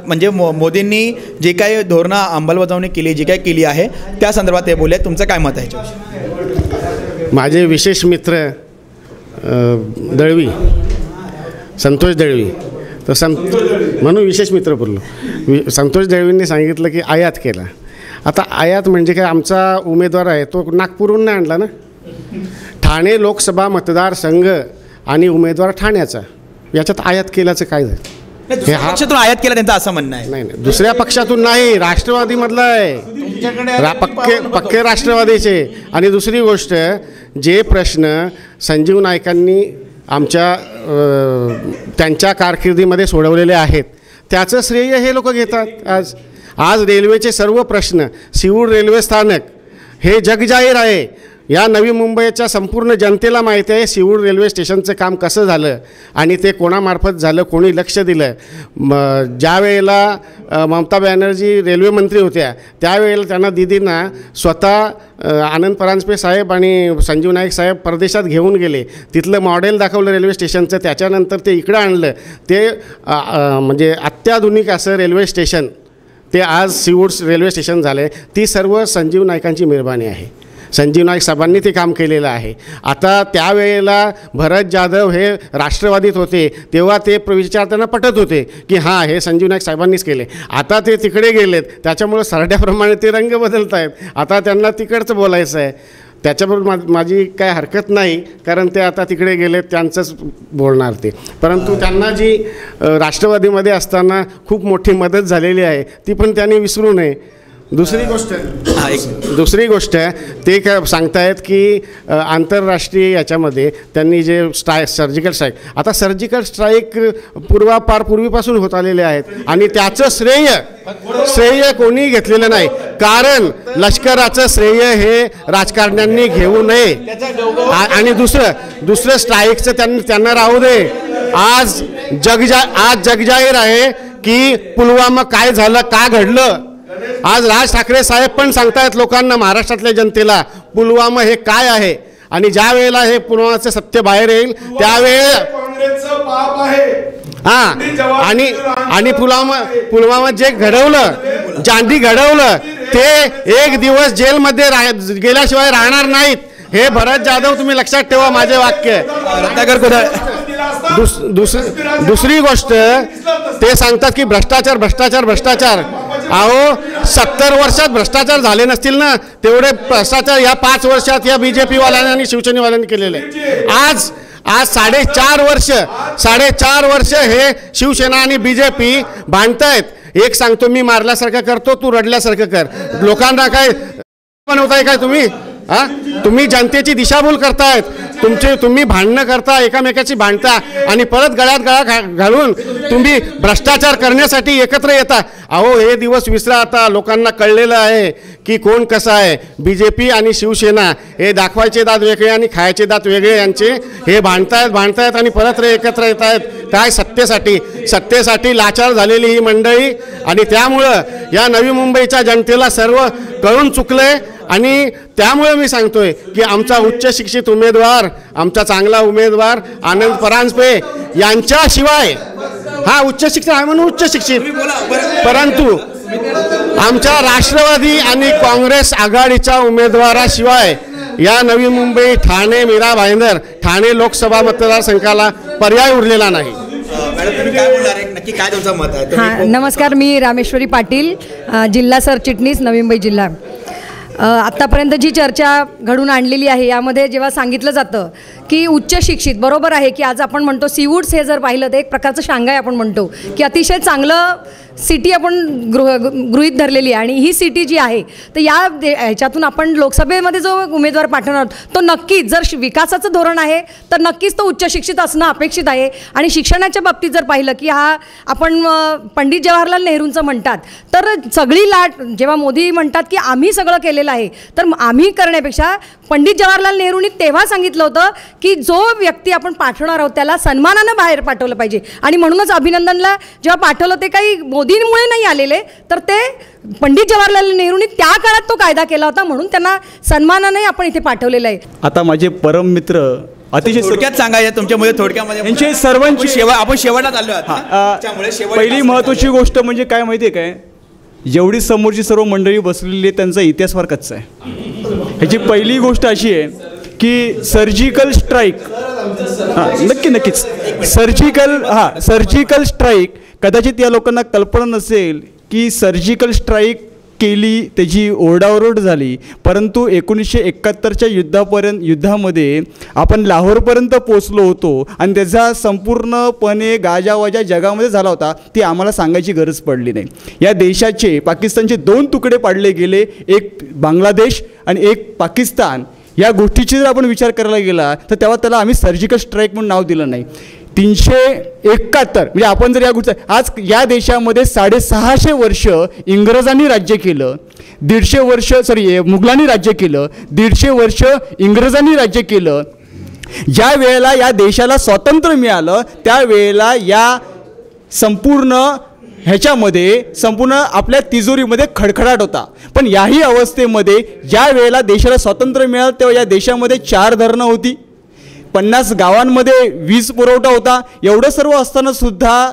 म्हणजे मोदींनी जे काही धोरणं अंमलबजावणी केली, जी काही केली आहे त्या संदर्भात ते बोलले. तुमचं काय मत आहे? माझे विशेष मित्र दळवी, संतोष दळवी, तर म्हणून विशेष मित्र बोललो. संतोष दळवींनी सांगितलं की आयात केला. आता आयात म्हणजे काय? आमचा उमेदवार आहे तो नागपूरहून नाही आणला ना, ठाणे लोकसभा मतदारसंघ आणि उमेदवार ठाण्याचा, याच्यात आयात केल्याचं काय झालं? हे पक्षातून आयात केला त्यांचं असं म्हणणं आहे. नाही, दुसऱ्या पक्षातून नाही, राष्ट्रवादीमधला आहे, पक्के राष्ट्रवादीचे. आणि दुसरी गोष्ट, जे प्रश्न संजीव नाईकांनी त्यांच्या कारकिर्दीमध्ये सोडवलेले आहेत त्याचं श्रेय हे लोक घेतात. आज रेल्वेचे सर्व प्रश्न, सीऊर रेल्वे स्थानक हे जगजाहीर आहे. या नवी मुंबईच्या संपूर्ण जनतेला माहिती आहे सीऊर रेल्वे स्टेशनचं काम कसं झालं आणि ते कोणामार्फत झालं, कोणी लक्ष दिलं. ज्या वेळेला ममता बॅनर्जी रेल्वे मंत्री होत्या त्यावेळेला त्यांना दिदींना स्वतः आनंद परांजपे साहेब आणि संजीव नाईक साहेब परदेशात घेऊन गेले, तिथलं मॉडेल दाखवलं रेल्वे स्टेशनचं, त्याच्यानंतर ते इकडं आणलं. ते म्हणजे अत्याधुनिक असं रेल्वे स्टेशन ते आज सीऊर रेल्वे स्टेशन झालं आहे. ती सर्व संजीव नाईकांची मेहरबानी आहे. संजीव नाईक साहेबांनी ते काम केलेलं आहे. आता त्यावेळेला भरत जाधव हे राष्ट्रवादीत होते तेव्हा ते विचारताना पटत होते की हां हे संजीव नाईक साहेबांनीच केले. आता ते तिकडे गेलेत त्याच्यामुळं सरड्याप्रमाणे ते रंग बदलत आहेत. आता त्यांना तिकडचं बोलायचं आहे. त्याच्याबरोबर माझी काय हरकत नाही, कारण ते आता तिकडे गेलेत, त्यांचंच बोलणार ते. परंतु त्यांना जी राष्ट्रवादीमध्ये असताना खूप मोठी मदत झालेली आहे ती पण त्यांनी विसरू नये. दुसरी गोष्ट ते काय सांगतायत की आंतरराष्ट्रीय याच्यामध्ये त्यांनी जे सर्जिकल स्ट्राईक, आता सर्जिकल स्ट्राईक पूर्वीपासून होत आलेले आहेत आणि त्याचं श्रेय कोणी घेतलेलं नाही. कारण लष्कराचं श्रेय हे राजकारण्यांनी घेऊ नये. आणि दुसरं स्ट्राईकचं त्यांना राहू दे. आज जगजाहीर आहे की पुलवामा काय झालं, का घडलं, आज राज ठाकरे साहेब पण सांगतायत लोकांना, महाराष्ट्रातल्या जनतेला, पुलवामा हे काय आहे. आणि ज्या वेळेला हे पुलवामाचं सत्य बाहेर येईल त्यावेळेला काँग्रेसचं पाप आहे. आणि पुलवामा जे घडवलं, जांडी घडवलं, ते एक दिवस जेलमध्ये गेल्याशिवाय राहणार नाहीत. हे भरत जाधव तुम्ही लक्षात ठेवा माझे वाक्य. दुसरी गोष्ट ते सांगतात की भ्रष्टाचार भ्रष्टाचार भ्रष्टाचार. अहो 70 वर्षात भ्रष्टाचार झाले नसतील ना, तेवढे भ्रष्टाचार या 5 वर्षात या BJP वाल्यांनी आणि शिवसेनेवाल्यांनी केलेले. आज 4.5 वर्ष हे शिवसेना आणि BJP भांडतायत. एक सांगतो, मी मारल्यासारखं करतो, तू रडल्यासारखं कर. लोकांना काय बनवताय काय तुम्ही? तुम्ही जनतेची दिशाभूल करतायत. तुम्ही भांडणं करता, एकामेकाची भांडता आणि परत गळ्यात गळा घालून तुम्ही भ्रष्टाचार करण्यासाठी एकत्र येता. अहो हे दिवस विसरा आता. लोकांना कळलेलं आहे की कोण कसं आहे. BJP आणि शिवसेना हे दाखवायचे दात वेगळे आणि खायचे दात वेगळे यांचे. हे भांडतायत आणि परत एकत्र येत आहेत. काय? सत्तेसाठी लाचार झालेली ही मंडळी. आणि त्यामुळं या नवी मुंबईच्या जनतेला सर्व कळून चुकलंय. आणि त्यामुळे मी सांगतोय की आमचा उच्च शिक्षित उमेदवार, आमचा चांगला उमेदवार आनंद परांजपे यांच्याशिवाय, हा उच्च शिक्षित आहे म्हणून उच्च शिक्षित, परंतु आमच्या राष्ट्रवादी आणि काँग्रेस आघाडीच्या उमेदवाराशिवाय या नवी मुंबई, ठाणे, मीरा भाईंदर, ठाणे लोकसभा मतदारसंघाला पर्याय उरलेला नाही. नक्की काय तुमचं मत आहे? हां, नमस्कार. मी रामेश्वरी पाटील, जिल्हा सरचिटणीस नवी मुंबई जिल्हा. आत्तापर्यंत जी चर्चा घडून आणलेली आहे यामध्ये जेव्हा सांगितलं जातं की उच्च शिक्षित, बरोबर आहे की आज आपण म्हणतो सीवूड्स हे जर पाहिलं तर एक प्रकारचं शांघाय आपण म्हणतो की अतिशय चांगलं सिटी आपण गृहीत धरलेली आहे. आणि ही सिटी जी आहे तर ह्याच्यातून आपण लोकसभेमध्ये जो उमेदवार पाठवणार तो नक्कीच, जर विकासाचं धोरण आहे तर नक्कीच तो उच्च शिक्षित असणं अपेक्षित आहे. आणि शिक्षणाच्या बाबतीत जर पाहिलं की हा आपण पंडित जवाहरलाल नेहरूंचं म्हणतात, तर सगळी लाट जेव्हा मोदी म्हणतात की आम्ही सगळं केलेलं आहे, तर आम्ही करण्यापेक्षा पंडित जवाहरलाल नेहरूंनी तेव्हा सांगितलं होतं की जो व्यक्ती आपण पाठवणार आहोत त्याला सन्मानानं बाहेर पाठवलं पाहिजे. आणि म्हणूनच अभिनंदनला जेव्हा पाठवलं ते काही मोदींमुळे नाही आलेले, तर ते पंडित जवाहरलाल नेहरूंनी त्या काळात तो कायदा केला होता, म्हणून त्यांना सन्मानाने आपण इथे पाठवलेलं आहे. आता माझे परम मित्र अतिशय थोडक्यात सांगायचं तुमच्यामध्ये, थोडक्यामध्ये यांचे सर्वांची आपण शेवटला चाललो आहोत. पहिली महत्त्वाची गोष्ट म्हणजे काय माहिती आहे काय, जेवढी समोरची सर्व मंडळी बसलेली आहे त्यांचा इतिहास फार कच्चा आहे. ह्याची पहिली गोष्ट अशी आहे की सर्जिकल स्ट्राईक, नक्कीच सर्जिकल स्ट्राईक, कदाचित या लोकांना कल्पना नसेल की सर्जिकल स्ट्राईक केली, त्याची ओरडाओरड झाली, परंतु 1971च्या युद्धामध्ये आपण लाहोरपर्यंत पोचलो होतो आणि त्याचा संपूर्णपणे गाजावाजा जगामध्ये झाला होता. ती आम्हाला सांगायची गरज पडली नाही. या देशाचे, पाकिस्तानचे 2 तुकडे पाडले गेले, एक बांगलादेश आणि एक पाकिस्तान. या गोष्टीची जर आपण विचार करायला गेला तर तेव्हा त्याला आम्ही सर्जिकल स्ट्राईक म्हणून नाव दिलं नाही. 371 म्हणजे आपण जर या गोष्टी, आज या देशामध्ये 650 वर्ष इंग्रजांनी राज्य केलं, 150 वर्ष मुघलांनी राज्य केलं, 150 वर्ष इंग्रजांनी राज्य केलं. ज्या वेळेला या देशाला स्वातंत्र्य मिळालं त्यावेळेला या संपूर्ण आपल्या तिजोरीमध्ये खडखडाट होता. पण याही अवस्थेमध्ये ज्या वेळेला देशाला स्वातंत्र्य मिळालं तेव्हा या देशामध्ये 4 धरणं होती, 50 गावांमध्ये वीज पुरवठा होता. एवढं सर्व असताना सुद्धा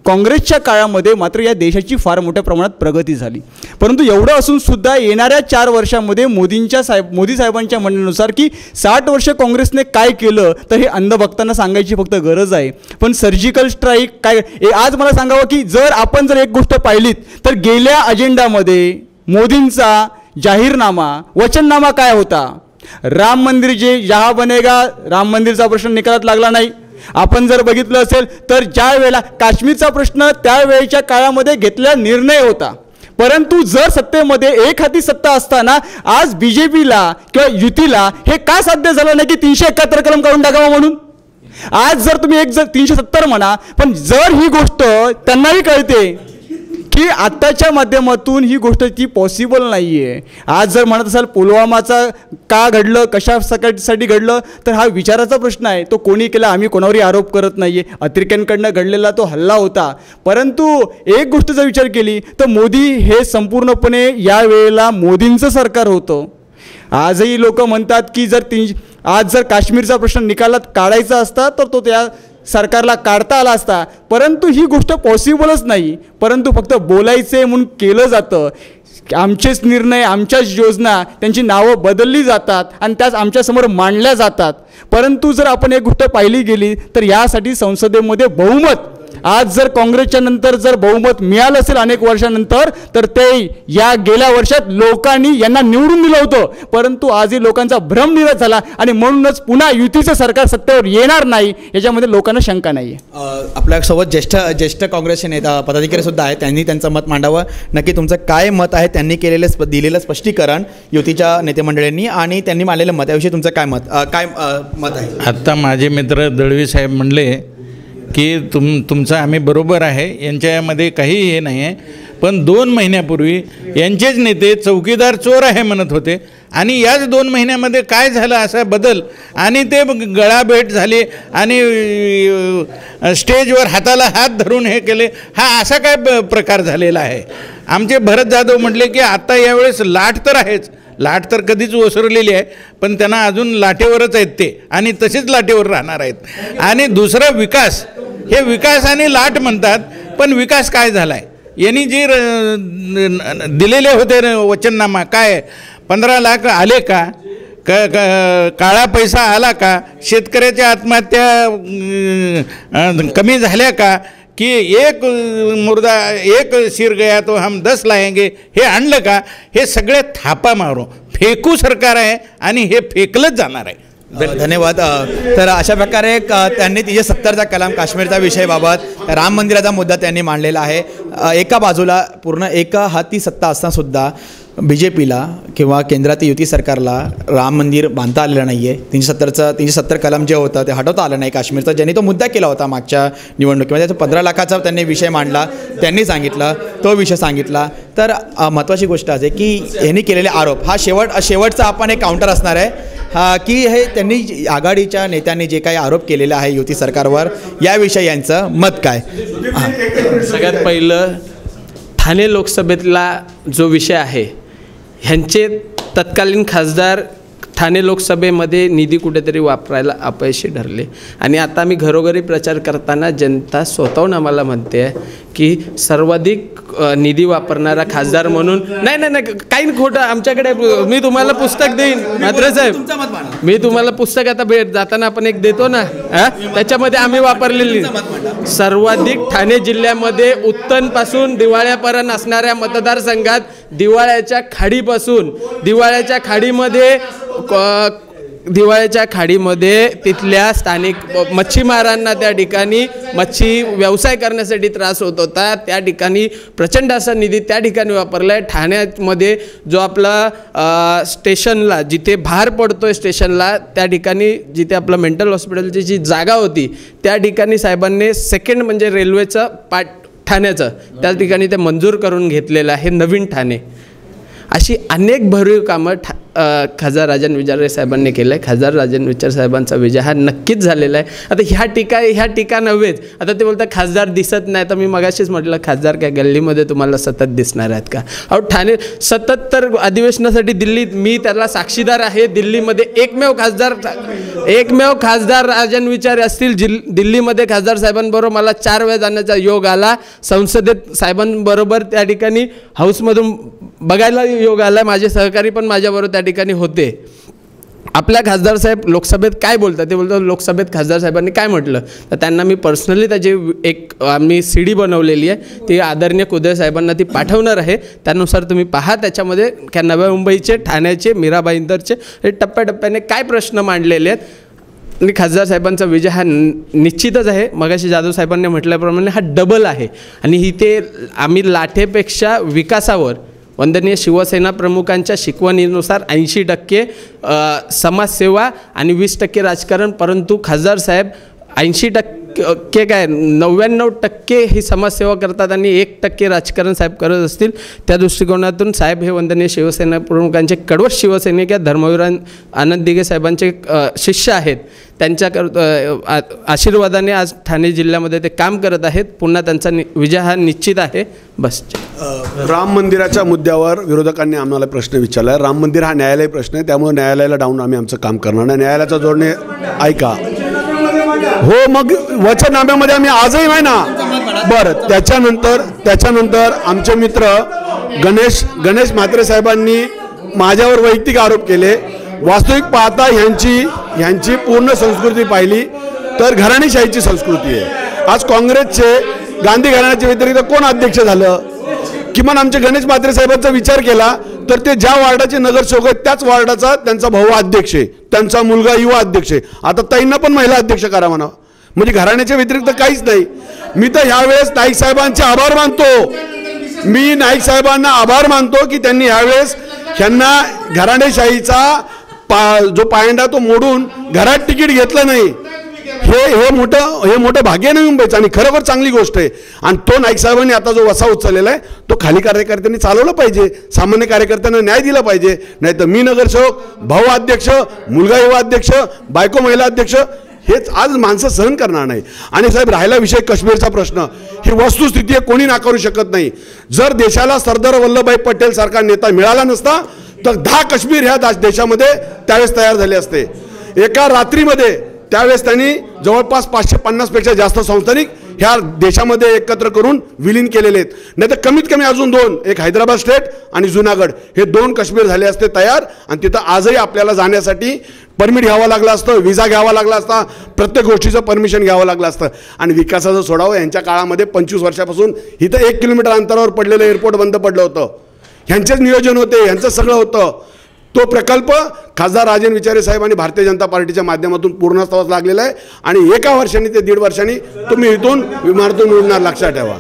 काँग्रेसच्या काळामध्ये मात्र या देशाची फार मोठ्या प्रमाणात प्रगती झाली. परंतु एवढं असून सुद्धा येणाऱ्या 4 वर्षामध्ये मोदी साहेबांच्या म्हणण्यानुसार की 60 वर्ष काँग्रेसने काय केलं तर हे अंधभक्तांना सांगायची फक्त गरज आहे. पण सर्जिकल स्ट्राईक काय, आज मला सांगावं की जर आपण एक गोष्ट पाहिलीत तर गेल्या अजेंडामध्ये मोदींचा जाहीरनामा, वचननामा काय होता? राम मंदिर जहाँ बनेगा, राम मंदिरचा प्रश्न निकालात लागला नाही. आपण जर बघितलं असेल तर ज्या वेळेला काश्मीरचा प्रश्न त्यावेळेच्या काळामध्ये घेतलेला निर्णय होता. परंतु जर सत्तेमध्ये एक हाती सत्ता असताना आज BJPला किंवा युतीला हे का साध्य झालं नाही की 371 कलम काढून टाकावं म्हणून? आज जर तुम्ही 370 म्हणा, पण जर ही गोष्ट त्यांनाही कळते की की आत्ताच्या माध्यमातून ही गोष्ट ती पॉसिबल नाही आहे. आज जर म्हणत असाल पुलवामाचा का घडलं, कशासाठी घडलं, तर हा विचाराचा प्रश्न आहे. तो कोणी केला, आम्ही कोणावरही आरोप करत नाही आहे. अतिरेक्यांकडनं घडलेला तो हल्ला होता. परंतु एक गोष्ट जर विचार केली तर मोदी हे संपूर्णपणे यावेळेला मोदींचं सरकार होतं. आजही लोक म्हणतात की आज जर काश्मीरचा प्रश्न निकालात काढायचा असता तर तो त्या सरकारला काढता आला असता. परंतु ही गोष्ट पॉसिबलच नाही. परंतु फक्त बोलायचे म्हणून केलं जातं. आमचेच निर्णय, आमच्याच योजना, त्यांची नावं बदलली जातात आणि त्याच आमच्यासमोर मांडल्या जातात. परंतु जर आपण एक गोष्ट पाहिली गेली तर यासाठी संसदेमध्ये बहुमत, आज जर काँग्रेसच्या नंतर जर बहुमत मिळालं असेल अनेक वर्षानंतर, तर ते या गेल्या वर्षात लोकांनी यांना निवडून दिलं होतं. परंतु आजही लोकांचा भ्रम निरस झाला आणि म्हणूनच पुन्हा युतीचं सरकार सत्तेवर येणार नाही याच्यामध्ये लोकांना शंका नाही आहे. आपल्यासोबत ज्येष्ठ काँग्रेसचे नेता पदाधिकारी सुद्धा आहेत. त्यांनी त्यांचं मत मांडावं. नक्की तुमचं काय मत आहे, त्यांनी दिलेलं स्पष्टीकरण युतीच्या नेतेमंडळींनी आणि त्यांनी मांडलेलं मत, याविषयी तुमचं काय मत आहे? आत्ता माझे मित्र दळवी साहेब म्हणले की तुमचं आम्ही बरोबर आहे, यांच्यामध्ये काही हे नाही आहे. पण 2 महिन्यापूर्वी यांचेच नेते चौकीदार चोर आहे म्हणत होते आणि याच 2 महिन्यामध्ये काय झालं असा बदल, आणि ते गळाभेट झाली आणि स्टेजवर हाताला हात धरून हे केले. हा असा काय प्रकार झालेला आहे? आमचे भरत जाधव म्हटले की आता यावेळेस लाट तर आहेच, लाट तर कधीच ओसरलेली आहे, पण त्यांना अजून लाटेवरच आहेत ते आणि तसेच लाटेवर राहणार आहेत. आणि दुसरं विकास, हे विकास आणि लाट म्हणतात, पण विकास काय झाला आहे? यांनी जे दिलेले होते वचननामा, काय 15 लाख आले का? काळा पैसा आला का? शेतकऱ्याच्या आत्महत्या कमी झाल्या का? कि एक मुर्दा एक सिर गया तो हम 10 लाएंगे, हे आणलं का? हे सगळे थापा मारो फेकू सरकार आहे आणि हे फेकलंच जाणार आहे. धन्यवाद. तर अशा प्रकारे त्यांनी 370चा कलम काश्मीरच्या विषयाबाबत राम मंदिराचा मुद्दा त्यांनी मांडलेला आहे. एका बाजूला पूर्ण एका हाती सत्ता असतानासुद्धा BJPला किंवा केंद्रातील युती सरकारला राम मंदिर बांधता आलेलं नाही आहे. 370 कलम जे होतं ते हटवता आलं नाही काश्मीरचा, ज्यांनी तो मुद्दा केला होता मागच्या निवडणुकीमध्ये. त्याचा 15 लाखाचा त्यांनी विषय मांडला, त्यांनी सांगितलं, तो विषय सांगितला. तर महत्त्वाची गोष्ट असे की यांनी केलेले आरोप, हा शेवटचा आपण एक काउंटर असणार आहे की हे त्यांनी आघाडीच्या नेत्यांनी जे काही आरोप केलेले आहे युती सरकारवर, याविषयी यांचं मत काय? सगळ्यात पहिलं ठाणे लोकसभेतला जो विषय आहे, ह्यांचे तत्कालीन खासदार ठाणे लोकसभेमध्ये निधी कुठेतरी वापरायला अपयशी ठरले आणि आता आम्ही घरोघरी प्रचार करताना जनता स्वतःहून आम्हाला म्हणते की सर्वाधिक निधी वापरणारा खासदार म्हणून नाही काही खोटं. आमच्याकडे मी तुम्हाला पुस्तक देईन मात्र साहेब, मी तुम्हाला पुस्तक आता भेट जाताना आपण एक देतो ना, त्याच्यामध्ये आम्ही वापरलेली सर्वाधिक ठाणे जिल्ह्यामध्ये उत्तनपासून दिवाळ्यापर्यंत असणाऱ्या मतदारसंघात दिवाळ्याच्या खाडीमध्ये तिथल्या स्थानिक मच्छीमारांना त्या ठिकाणी मच्छी व्यवसाय करण्यासाठी त्रास होत होता. त्या ठिकाणी प्रचंड असा निधी त्या ठिकाणी वापरला आहे. ठाण्यामध्ये जो आपला स्टेशनला जिथे भार पडतोय स्टेशनला, त्या ठिकाणी जिथे आपलं मेंटल हॉस्पिटलची जी जागा होती त्या ठिकाणी साहेबांनी सेकंड म्हणजे रेल्वेचं पाट ठाण्याचं त्या ठिकाणी ते मंजूर करून घेतलेलं आहे, नवीन ठाणे. अशी अनेक भरीव कामं खासदार राजन विचारे साहेबांनी केलं आहे. खासदार राजन विचारे साहेबांचा विजय हा नक्कीच झालेला आहे. आता ह्या टीका नव्हेच. आता ते बोलतात खासदार दिसत नाही, तर मी मगाशीच म्हटलं खासदार काय गल्लीमध्ये तुम्हाला सतत दिसणार आहेत का? अहो ठाणे सतत तर अधिवेशनासाठी दिल्लीत मी त्याला साक्षीदार आहे. दिल्लीमध्ये एकमेव खासदार राजन विचारे असतील. दिल्लीमध्ये खासदार साहेबांबरोबर मला 4 वेळा जाण्याचा योग आला. संसदेत साहेबांबरोबर त्या ठिकाणी हाऊसमधून बघायला योग आला. माझे सहकारी पण माझ्याबरोबर त्या ठिकाणी होते. आपल्या खासदार साहेब लोकसभेत काय बोलतात ते बोलतात, लोकसभेत खासदार साहेबांनी काय म्हटलं तर त्यांना मी पर्सनली त्याची एक आम्ही CD बनवलेली आहे, ती आदरणीय कुदळे साहेबांना ती पाठवणार आहे. त्यानुसार तुम्ही पहा. त्याच्यामध्ये काय नव्या मुंबईचे, ठाण्याचे, मीराबाई इंदरचे हे टप्प्याटप्प्याने काय प्रश्न मांडलेले आहेत. आणि खासदार साहेबांचा विजय हा निश्चितच आहे. मगाशी जाधव साहेबांनी म्हटल्याप्रमाणे हा डबल आहे आणि इथे आम्ही लाटेपेक्षा विकासावर वंदनीय शिवसेना प्रमुखांच्या शिकवणीनुसार 80% समाजसेवा आणि 20% राजकारण, परंतु खासदार साहेब 80% के काय 99% ही समाजसेवा करतात आणि 1% राजकारण साहेब करत असतील. त्या दृष्टिकोनातून साहेब हे वंदनीय शिवसेना प्रमुखांचे कडवट शिवसैनिक या धर्मवीर आनंद दिघे साहेबांचे शिष्य आहेत. त्यांच्या आशीर्वादाने आज ठाणे जिल्ह्यामध्ये ते काम करत आहेत. पुन्हा त्यांचा विजय हा निश्चित आहे. बस. राम मंदिराच्या मुद्द्यावर विरोधकांनी आम्हाला प्रश्न विचारला आहे. राम मंदिर हा न्यायालयी प्रश्न आहे, त्यामुळे न्यायालयाला डाऊन आम्ही आमचं काम करणार नाही. न्यायालयाचा जोडणे ऐका. हो, मग वचननाम्यामध्ये आम्ही आजही आहे ना. बरं, त्याच्यानंतर आमचे मित्र गणेश म्हात्रे साहेबांनी माझ्यावर वैयक्तिक आरोप केले. वास्तविक पाहता ह्यांची पूर्ण संस्कृती पाहिली तर घराणेशाहीची संस्कृती आहे. आज काँग्रेसचे गांधी घराण्याच्या व्यतिरिक्त कोण अध्यक्ष झालं? किमान आमचे गणेश म्हात्रे साहेबांचा विचार केला तर ते ज्या वार्डाचे नगरसेवक आहेत त्याच वार्डाचा त्यांचा भाऊ अध्यक्ष आहे, त्यांचा मुलगा युवा अध्यक्ष आहे. आता ताईंना पण महिला अध्यक्ष करा म्हणा. म्हणजे घराण्याच्या व्यतिरिक्त काहीच नाही. मी तर ह्यावेळेस नाईक साहेबांचे आभार मानतो. मी नाईक साहेबांना आभार मानतो की त्यांनी ह्यावेळेस ह्यांना घराणेशाहीचा जो पायंडा तो मोडून घरात तिकीट घेतलं नाही. हे मोठं भाग्य नाही मुंबईचं आणि खरोखर चांगली गोष्ट आहे. आणि तो नाईक साहेबांनी आता जो वसा उचललेला आहे तो खाली कार्यकर्त्यांनी चालवलं पाहिजे. सामान्य कार्यकर्त्यांना न्याय दिला पाहिजे. नाही तर मी नगरसेवक, भाऊ अध्यक्ष, मुलगा युवा अध्यक्ष, बायको महिला अध्यक्ष हेच आज माणसं सहन करणार नाही. आणि साहेब, राहिला विषय काश्मीरचा प्रश्न, ही वस्तुस्थिती आहे, कोणी नाकारू शकत नाही. जर देशाला सरदार वल्लभभाई पटेल सारखा नेता मिळाला नसता तर 10 काश्मीर ह्या देशामध्ये त्यावेळेस तयार झाले असते. एका रात्रीमध्ये त्यावेळेस त्यांनी जवळपास 550पेक्षा जास्त संस्थानिक ह्या देशामध्ये एकत्र करून विलीन केलेले आहेत. नाही तर कमीत कमी अजून 2, एक हैदराबाद स्टेट आणि जुनागड, हे 2 काश्मीर झाले असते तयार. आणि तिथं आजही आपल्याला जाण्यासाठी परमिट घ्यावं लागलं असतं, विजा घ्यावा लागला असता, प्रत्येक गोष्टीचं परमिशन घ्यावं लागलं असतं. आणि विकासाचं सोडावं, यांच्या काळामध्ये 25 वर्षापासून इथं 1 किलोमीटर अंतरावर पडलेलं एअरपोर्ट बंद पडलं होतं. ह्यांचेच नियोजन होते, ह्यांचं सगळं होतं. तो प्रकल्प खासदार राजेंद्र विचारे साहेब आणि भारतीय जनता पार्टीच्या माध्यमातून पूर्णत्वास लागलेला आहे. आणि 1 वर्षांनी ते 1.5 वर्षांनी तुम्ही इथून विमानातून उडणार, लक्षात ठेवा.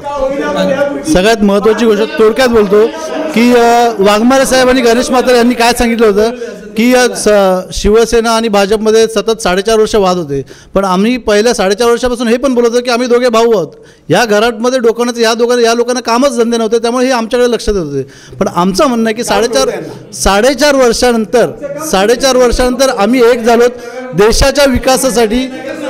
सगळ्यात महत्त्वाची गोष्ट थोडक्यात बोलतो की वाघमारे साहेब आणि गणेश म्हात्रे यांनी काय सांगितलं होतं की शिवसेना आणि भाजपमध्ये सतत 4.5 वर्ष वाद होते. पण आम्ही पहिल्या 4.5 वर्षापासून हे पण बोलत होतो की आम्ही दोघे भाऊ आहोत. या घरामध्ये डोकवण्याचं या लोकांना कामच धंदे नव्हते, त्यामुळे हे आमच्याकडे लक्ष देत होते. पण आमचं म्हणणं आहे की 4.5 वर्षानंतर आम्ही एक झालो. देशाच्या विकासासाठी,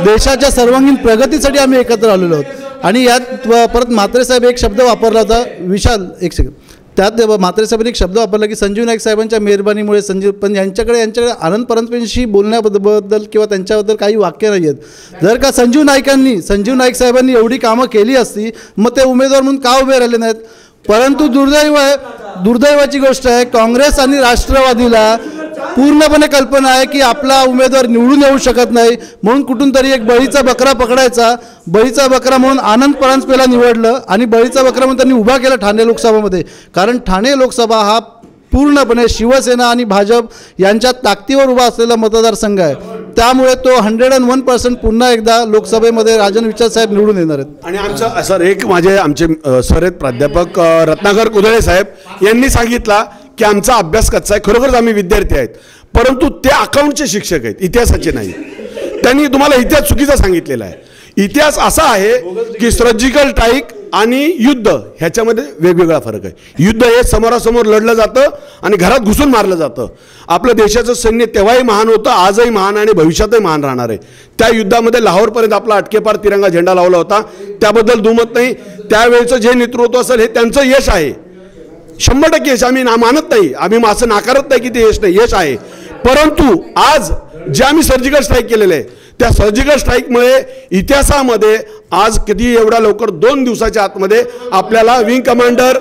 देशाच्या सर्वांगीण प्रगतीसाठी आम्ही एकत्र आलेलो आहोत. आणि यात परत म्हात्रे साहेब एक शब्द वापरला होता, विशाल एक सेकंड, त्यात म्हात्रे साहेबांनी एक शब्द वापरला की संजीव नाईक साहेबांच्या मेहरबानीमुळे पण यांच्याकडे आनंद परांजपेंशी बोलण्याबद्दल किंवा त्यांच्याबद्दल काही वाक्य नाही आहेत. जर का संजीव नाईक साहेबांनी एवढी कामं केली असती मग ते उमेदवार म्हणून का उभे राहिले नाहीत. परंतु दुर्दैवाची गोष्ट आहे, काँग्रेस आणि राष्ट्रवादीला पूर्णपणे कल्पना आहे की आपला उमेदवार निवडून येऊ शकत नाही, म्हणून कुठून तरी एक बळीचा बकरा पकडायचा. बळीचा बकरा म्हणून आनंद परांजपेला निवडलं आणि बळीचा बकरा म्हणून त्यांनी उभा केला ठाणे लोकसभामध्ये. कारण ठाणे लोकसभा हा पूर्णपणे शिवसेना आणि भाजप यांच्या ताकदीवर उभा असलेला मतदारसंघ आहे. त्यामुळे तो 101% पुन्हा एकदा लोकसभेमध्ये राजन विचार साहेब निवडून येणार आहेत. आणि आमचं सर आमचे सर आहेत प्राध्यापक रत्नाकर कुदळे साहेब यांनी सांगितलं की आमचा अभ्यास कच्चा आहे. खरोखरच आम्ही विद्यार्थी आहेत, परंतु ते अकाउंटचे शिक्षक आहेत, इतिहासाचे नाही. त्यांनी तुम्हाला इतिहास चुकीचा सांगितलेला आहे. इतिहास असा आहे की सर्जिकल स्ट्राईक आणि युद्ध ह्याच्यामध्ये वेगवेगळा फरक आहे. युद्ध हे समोरासमोर लढलं जातं आणि घरात घुसून मारलं जातं. आपलं देशाचं सैन्य तेव्हाही महान होतं, आजही महान आणि भविष्यातही महान राहणार आहे. त्या युद्धामध्ये लाहोरपर्यंत आपला अटकेपार तिरंगा झेंडा लावला होता, त्याबद्दल दुमत नाही. त्यावेळेचं जे नेतृत्व असेल हे त्यांचं यश आहे, 100% यश. आम्ही मानत नाही, आम्ही असं नाकारत नाही की ते यश नाही, यश आहे. परंतु आज जे आम्ही सर्जिकल स्ट्राईक केलेलं आहे त्या सर्जिकल स्ट्राईकमुळे इतिहासामध्ये आज कधी एवढ्या लवकर 2 दिवसाच्या आतमध्ये आपल्याला विंग कमांडर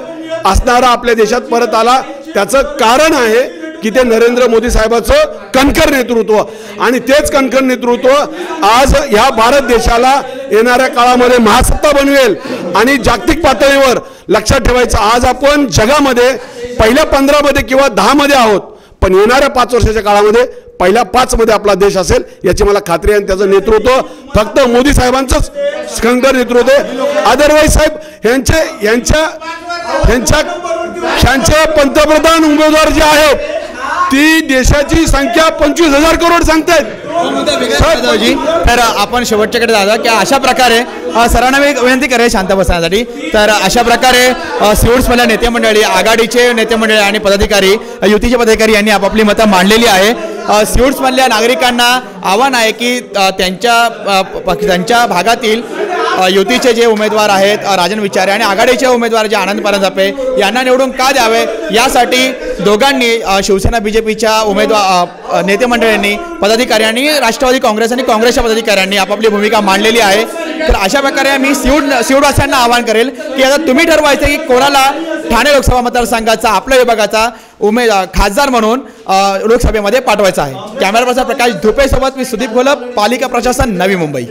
असणारा आपल्या देशात परत आला. त्याचं कारण आहे की ते नरेंद्र मोदी साहेबाचं कणखर नेतृत्व. आणि तेच कणखर नेतृत्व आज ह्या भारत देशाला येणाऱ्या काळामध्ये महासत्ता बनवेल. आणि जागतिक पातळीवर लक्षात ठेवायचं, आज आपण जगामध्ये पहिल्या 15 किंवा 10 आहोत, पण येणाऱ्या 5 वर्षाच्या काळामध्ये पहिल्या 5 आपला देश असेल याची मला खात्री आहे. आणि त्याचं नेतृत्व फक्त मोदी साहेबांचंच खंडर नेतृत्व आहे. अदरवाईज साहेब यांच्या पंतप्रधान उमेदवार जे आहेत ती देशाची संख्या 25,000 करोड सांगतायत. जाधवजी, तर आपण शेवटच्याकडे जाऊया की अशा प्रकारे सरांना मी विनंती करेन शांत बसण्यासाठी. तर अशा प्रकारे सिवूड्समधल्या नेते मंडळी, आघाडीचे नेते मंडळी आणि पदाधिकारी, युतीचे पदाधिकारी यांनी आपापली मतं मांडलेली आहे. सिवूड्समधल्या नागरिकांना आव्हान आहे की त्यांच्या भागातील युतीचे जे उमेदवार आहेत राजन विचारे आणि आघाडीचे उमेदवार जे आनंद परांजपे यांना निवडून का द्यावे, यासाठी दोघांनी शिवसेना BJPच्या उमेदवार नेते मंडळींनी, पदाधिकाऱ्यांनी, राष्ट्रवादी काँग्रेस आणि काँग्रेसच्या पदाधिकाऱ्यांनी आपापली भूमिका मांडलेली आहे. तर अशा प्रकारे मी सिवूडवासियांना आवाहन करेल की आता तुम्ही ठरवायचं की कोणाला ठाणे लोकसभा मतदारसंघाचा आपल्या विभागाचा खासदार म्हणून लोकसभेमध्ये पाठवायचा आहे. कॅमेरा पर्सन प्रकाश धुपेसोबत मी सुदीप घोलप, पालिका प्रशासन, नवी मुंबई.